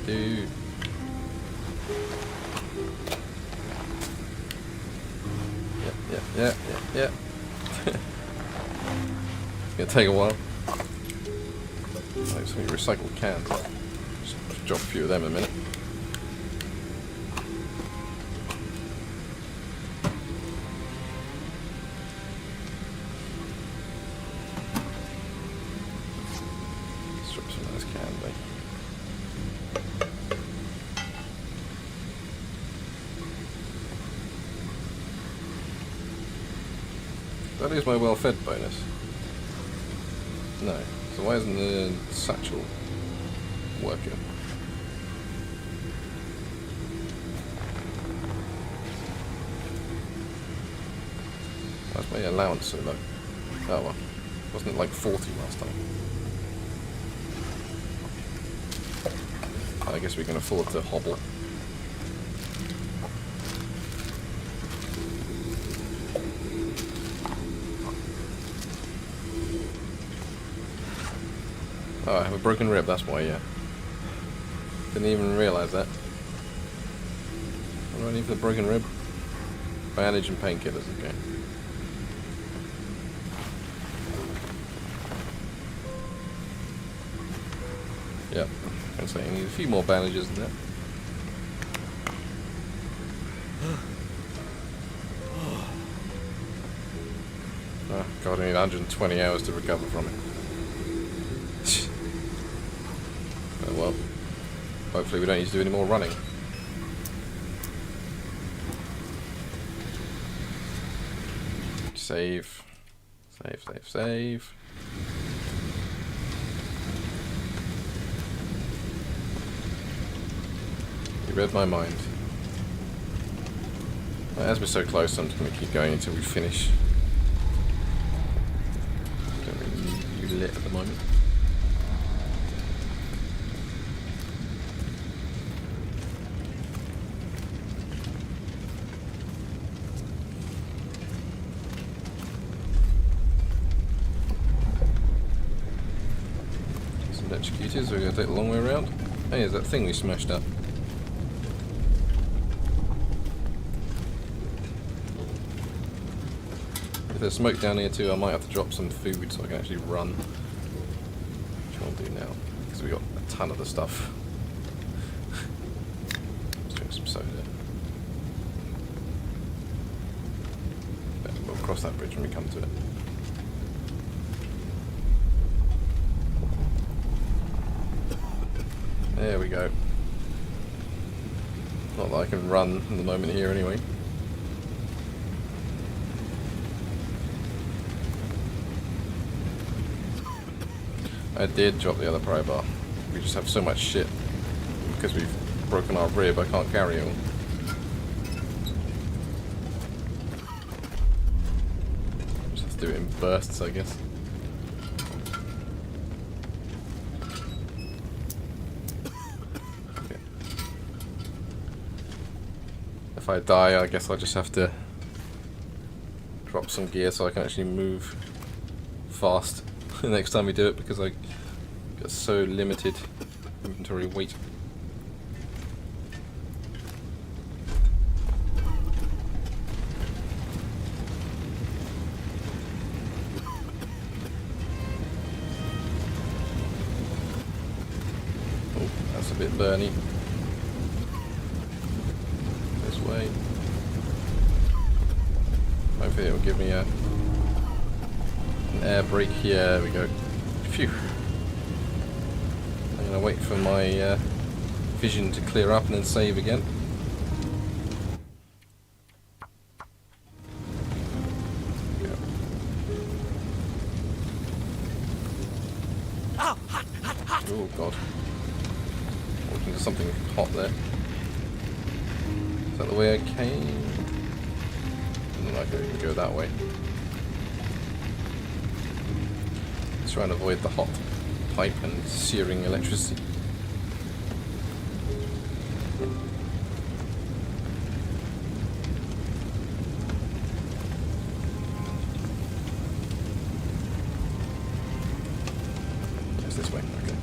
S1: Do. Yeah. It's gonna take a while. Like some recycled cans. Just drop a few of them in a minute. Strip some of those cans, eh? That is my well-fed bonus. No. So why isn't the satchel working? Why's my allowance so low? Oh well. Wasn't it like 40 last time? I guess we can afford to hobble. Oh, I have a broken rib, that's why, yeah. Didn't even realise that. What do I need for the broken rib? Bandage and painkillers, okay. Yep, I can say I need a few more bandages than that. Oh, God, I need 120 hours to recover from it. Oh well. Hopefully we don't need to do any more running. Save. Save, save, save. You read my mind. Well, as we're so close, I'm just going to keep going until we finish. Don't really need you lit at the moment. Electrocutors, we're going to take the long way around. Hey, there's that thing we smashed up. If there's smoke down here too, I might have to drop some food so I can actually run. Which I'll do now, because we got a ton of the stuff. Let's drink some soda. Yeah, we'll cross that bridge when we come to it. There we go. Not that I can run in the moment here anyway. I did drop the other pry bar. We just have so much shit. Because we've broken our rib, I can't carry it all. Just have to do it in bursts, I guess. If I die, I guess I'll just have to drop some gear so I can actually move fast the next time we do it, because I got so limited inventory weight. Oh, that's a bit burny. Way. Hopefully it will give me an air brake. Yeah, there we go. Phew. I'm gonna wait for my vision to clear up and then save again. Yeah.
S5: Oh, hot, hot, hot!
S1: Oh god. Walking into something hot there. Is that the way I came? Doesn't like I can go that way. Let's try and avoid the hot pipe and searing electricity. It's this way, okay.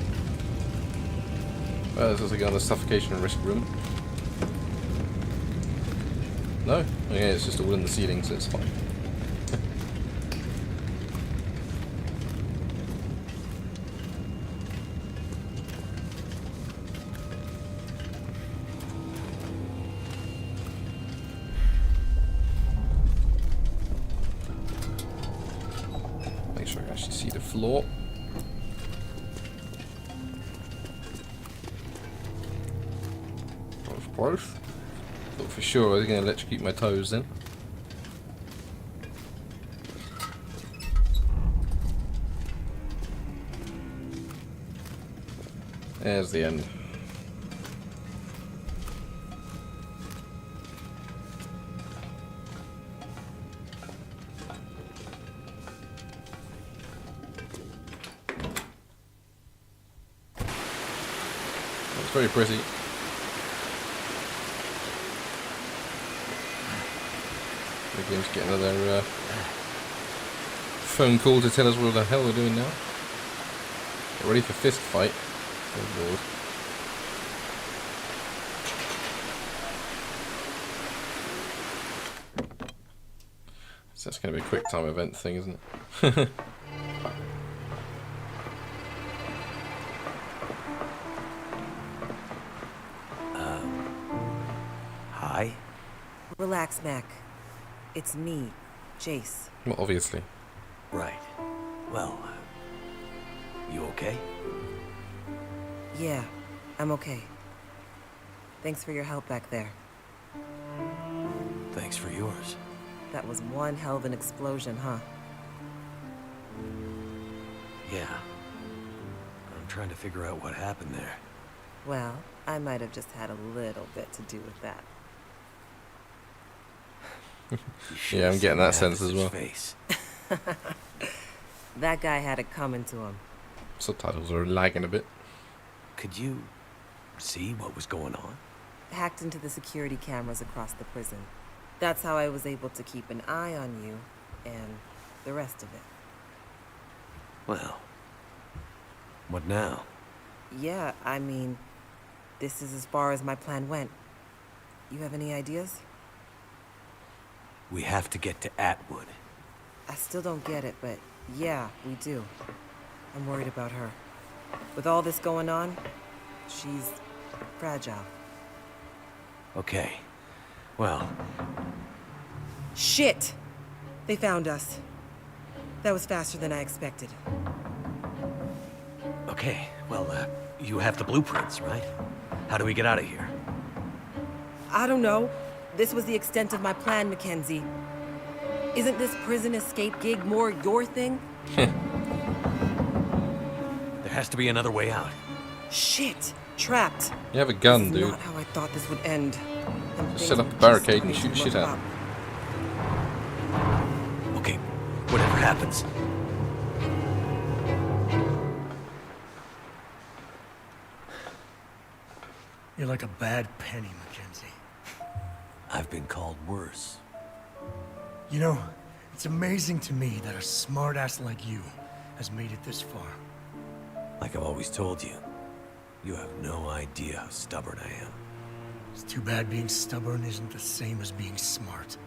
S1: This is like another suffocation risk room. No? Yeah, it's just all in the ceiling, so it's fine. Make sure I can actually see the floor. Of course. Thought for sure I was going to electrocute my toes then. There's the end. It's very pretty. The game's getting another phone call to tell us what the hell we're doing now. Get ready for fist fight. Oh lord. So that's going to be a quick time event thing, isn't it?
S2: Hi?
S3: Relax, Mac. It's me, Jace.
S1: Well, obviously.
S2: Right. Well, you okay?
S3: Yeah, I'm okay. Thanks for your help back there.
S2: Thanks for yours.
S3: That was one hell of an explosion, huh?
S2: Yeah. I'm trying to figure out what happened there.
S3: Well, I might have just had a little bit to do with that.
S1: Yeah, I'm getting that sense as well.
S2: Face.
S3: That guy had it coming to him.
S1: Subtitles are lagging a bit.
S2: Could you see what was going on?
S3: Hacked into the security cameras across the prison. That's how I was able to keep an eye on you and the rest of it.
S2: Well, what now?
S3: Yeah, I mean, this is as far as my plan went. You have any ideas?
S2: We have to get to Atwood.
S3: I still don't get it, but yeah, we do. I'm worried about her. With all this going on, she's fragile.
S2: Okay. Well,
S3: Shit! They found us. That was faster than I expected.
S2: okay. Well, you have the blueprints, right? How do we get out of here?
S3: I don't know. This was the extent of my plan, Mackenzie. Isn't this prison escape gig more your thing?
S2: There has to be another way out.
S3: Shit! Trapped.
S1: You have a gun,
S3: This is
S1: dude.
S3: not how I thought this would end. And
S1: Just
S3: things
S1: set up
S3: were
S1: a barricade
S3: just
S1: and
S3: starting
S1: shoot
S3: to
S1: shit
S3: look
S1: out.
S3: up.
S2: Okay, whatever happens.
S4: You're like a bad penny, Mackenzie.
S2: I've been called worse.
S4: You know, it's amazing to me that a smartass like you has made it this far.
S2: Like I've always told you, you have no idea how stubborn I am.
S4: It's too bad being stubborn isn't the same as being smart.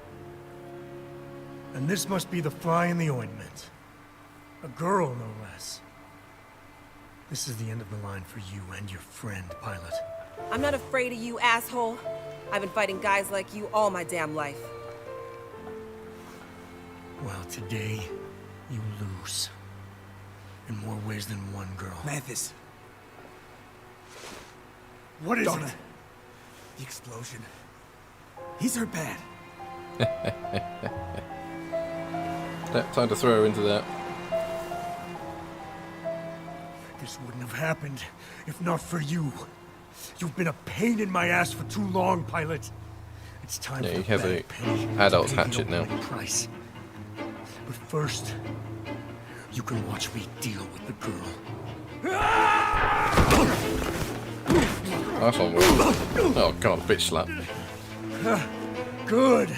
S4: And this must be the fly in the ointment. A girl, no less. This is the end of the line for you and your friend, Pilot.
S3: I'm not afraid of you, asshole. I've been fighting guys like you all my damn life.
S4: Well, today, you lose. In more ways than one, girl.
S5: Mathis,
S4: What is
S5: Donna,
S4: it?
S5: the explosion. He's hurt bad.
S1: Yep, time to throw her into that.
S4: This wouldn't have happened if not for you. You've been a pain in my ass for too long, Pilot. It's time
S1: Yeah,
S4: for
S1: you
S4: the
S1: have
S4: bad
S1: a
S4: penny
S1: adult's
S4: to pay the
S1: hatchet now.
S4: opening price. But first, you can watch me deal with the girl.
S1: Nice one, Will. Oh, come on, bitch slap.
S4: Good.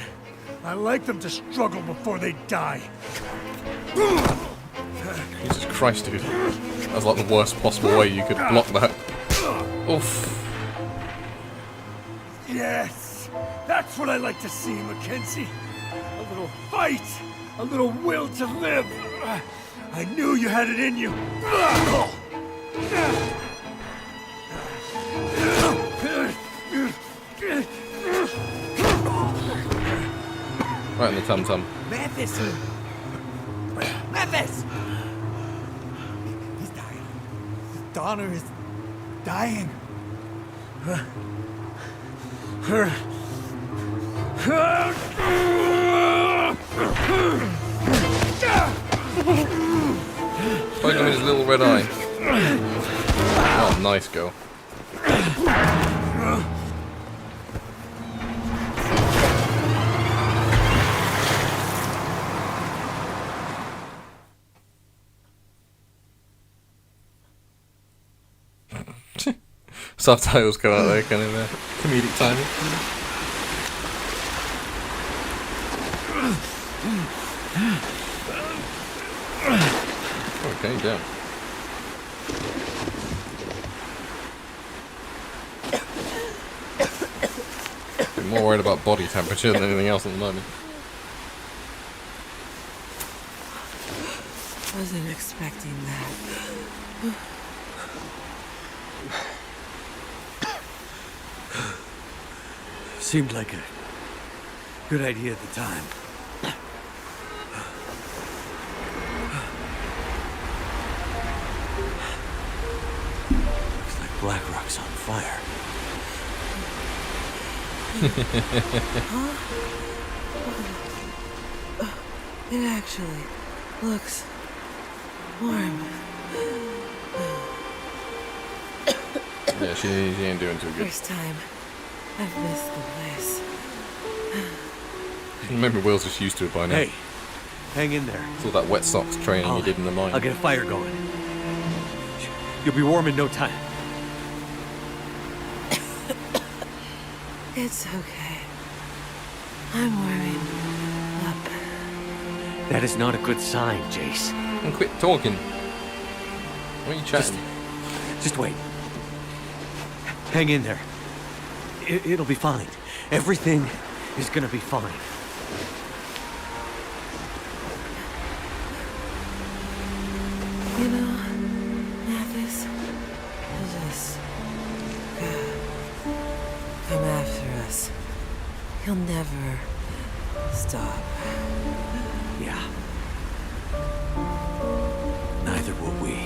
S4: I like them to struggle before they die.
S1: Jesus Christ, dude. That was like the worst possible way you could block that. Oof.
S4: Yes, that's what I like to see, Mackenzie. A little fight, a little will to live. I knew you had it in you.
S1: Right in the tum-tum.
S5: Mathis! Mathis! He's dying. His daughter is dying.
S1: Poke him in his little red eye. Oh, nice go. subtitles come out there, kind of comedic timing. Okay, down. I'm more worried about body temperature than anything else at the moment.
S3: Wasn't expecting that.
S2: Seemed like a good idea at the time. Looks like Blackrock's on fire.
S3: It actually looks warm.
S1: Yeah, she ain't doing too good.
S3: First time I've missed the place.
S1: Maybe Will's just used to it by now.
S2: Hey, hang in there.
S1: It's all that wet socks training you did in the mine.
S2: I'll get a fire going. You'll be warm in no time.
S3: It's okay. I'm warming up.
S2: That is not a good sign, Jace.
S1: And quit talking. Why are you chatting?
S2: Just wait. Hang in there. It'll be fine. Everything is gonna be fine.
S3: You know, Mathis, he'll just come after us. He'll never stop.
S2: Yeah. Neither will we.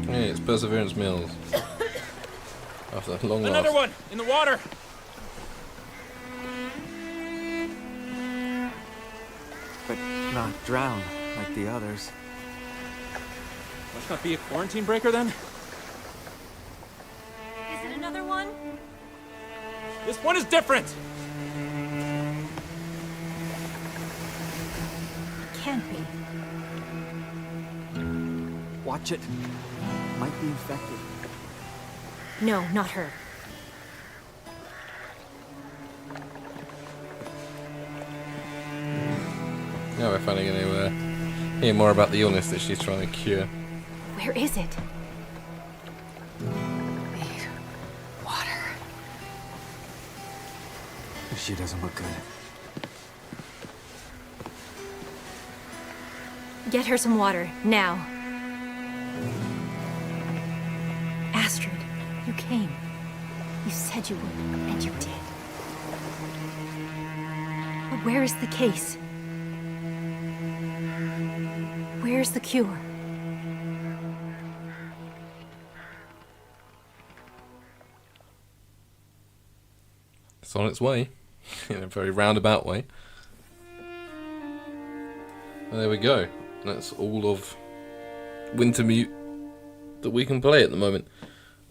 S1: Hey, it's Perseverance Mills. After a long
S7: Another
S1: laugh.
S7: one in the water.
S8: But not drown like the others.
S7: Must not be a quarantine breaker then.
S9: Is it another one?
S7: This one is different.
S9: Can't be.
S8: Watch it. Might be infected.
S9: No, not her.
S1: Now we're finally going to hear more about the illness that she's trying to cure.
S9: Where is it?
S3: Need water.
S8: She doesn't look good.
S9: Get her some water, now. Astrid, you came. You said you would, and you did. But where is the case? Where's the cure?
S1: It's on its way, in a very roundabout way. And there we go. That's all of Wintermute that we can play at the moment.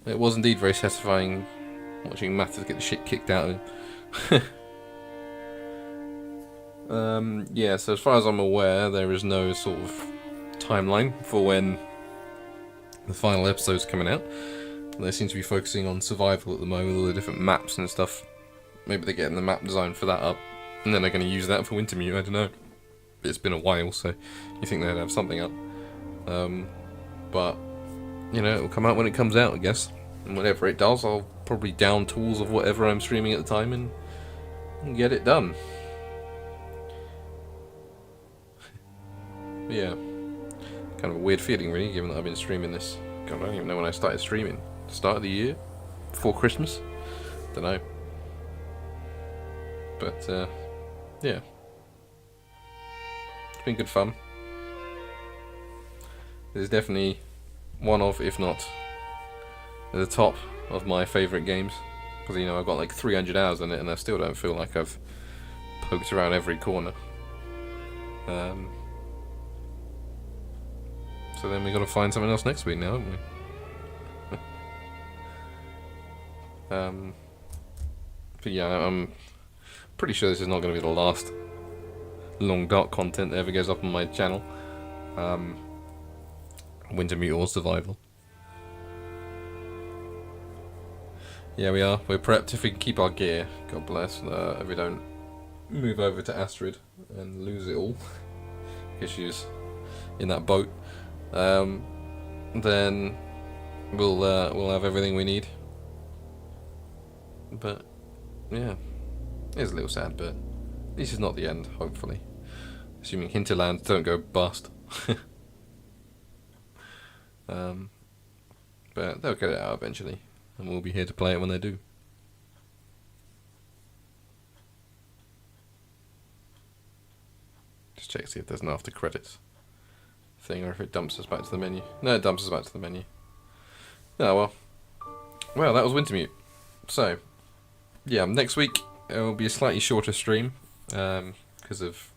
S1: It was indeed very satisfying watching Mathers get the shit kicked out of him. Yeah, so as far as I'm aware, there is no sort of timeline for when the final episode's coming out. They seem to be focusing on survival at the moment, all the different maps and stuff. Maybe they're getting the map design for that up, and then they're going to use that for Wintermute, I don't know. It's been a while, so you think they'd have something up. But, you know, it'll come out when it comes out, I guess. And whenever it does, I'll probably down tools of whatever I'm streaming at the time and get it done. Yeah, kind of a weird feeling really, given that I've been streaming this. God, I don't even know when I started streaming. Start of the year? Before Christmas? Don't know. But, yeah. It's been good fun. It is definitely one of, if not the top of my favourite games. Because, you know, I've got like 300 hours in it and I still don't feel like I've poked around every corner. So then we've got to find something else next week now, haven't we? But yeah, I'm pretty sure this is not going to be the last Long Dark content that ever goes up on my channel. Wintermute or Survival. Yeah, we are. We're prepped if we can keep our gear. God bless. If we don't move over to Astrid and lose it all. Because she's in that boat. Then we'll have everything we need. But yeah, it's a little sad, but this is not the end. Hopefully, assuming Hinterlands don't go bust. But they'll get it out eventually, and we'll be here to play it when they do. Just check see if there's an after credits thing, or if it dumps us back to the menu. No, it dumps us back to the menu. Oh well, that was Wintermute. So yeah, next week it will be a slightly shorter stream because of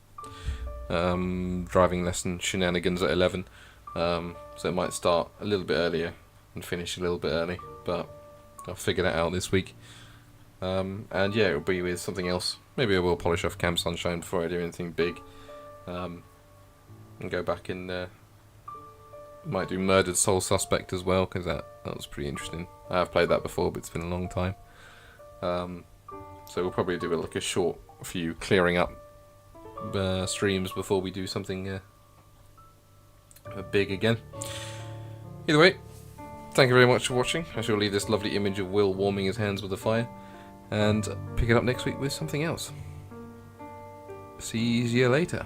S1: driving lesson shenanigans at 11. So it might start a little bit earlier and finish a little bit early, but I'll figure that out this week. And yeah, it'll be with something else. Maybe I will polish off Camp Sunshine before I do anything big. And go back and might do Murdered Soul Suspect as well, because that was pretty interesting. I have played that before, but it's been a long time. So we'll probably do like a short few clearing up streams before we do something big again. Either way, thank you very much for watching. I shall leave this lovely image of Will warming his hands with the fire, and pick it up next week with something else. See you later.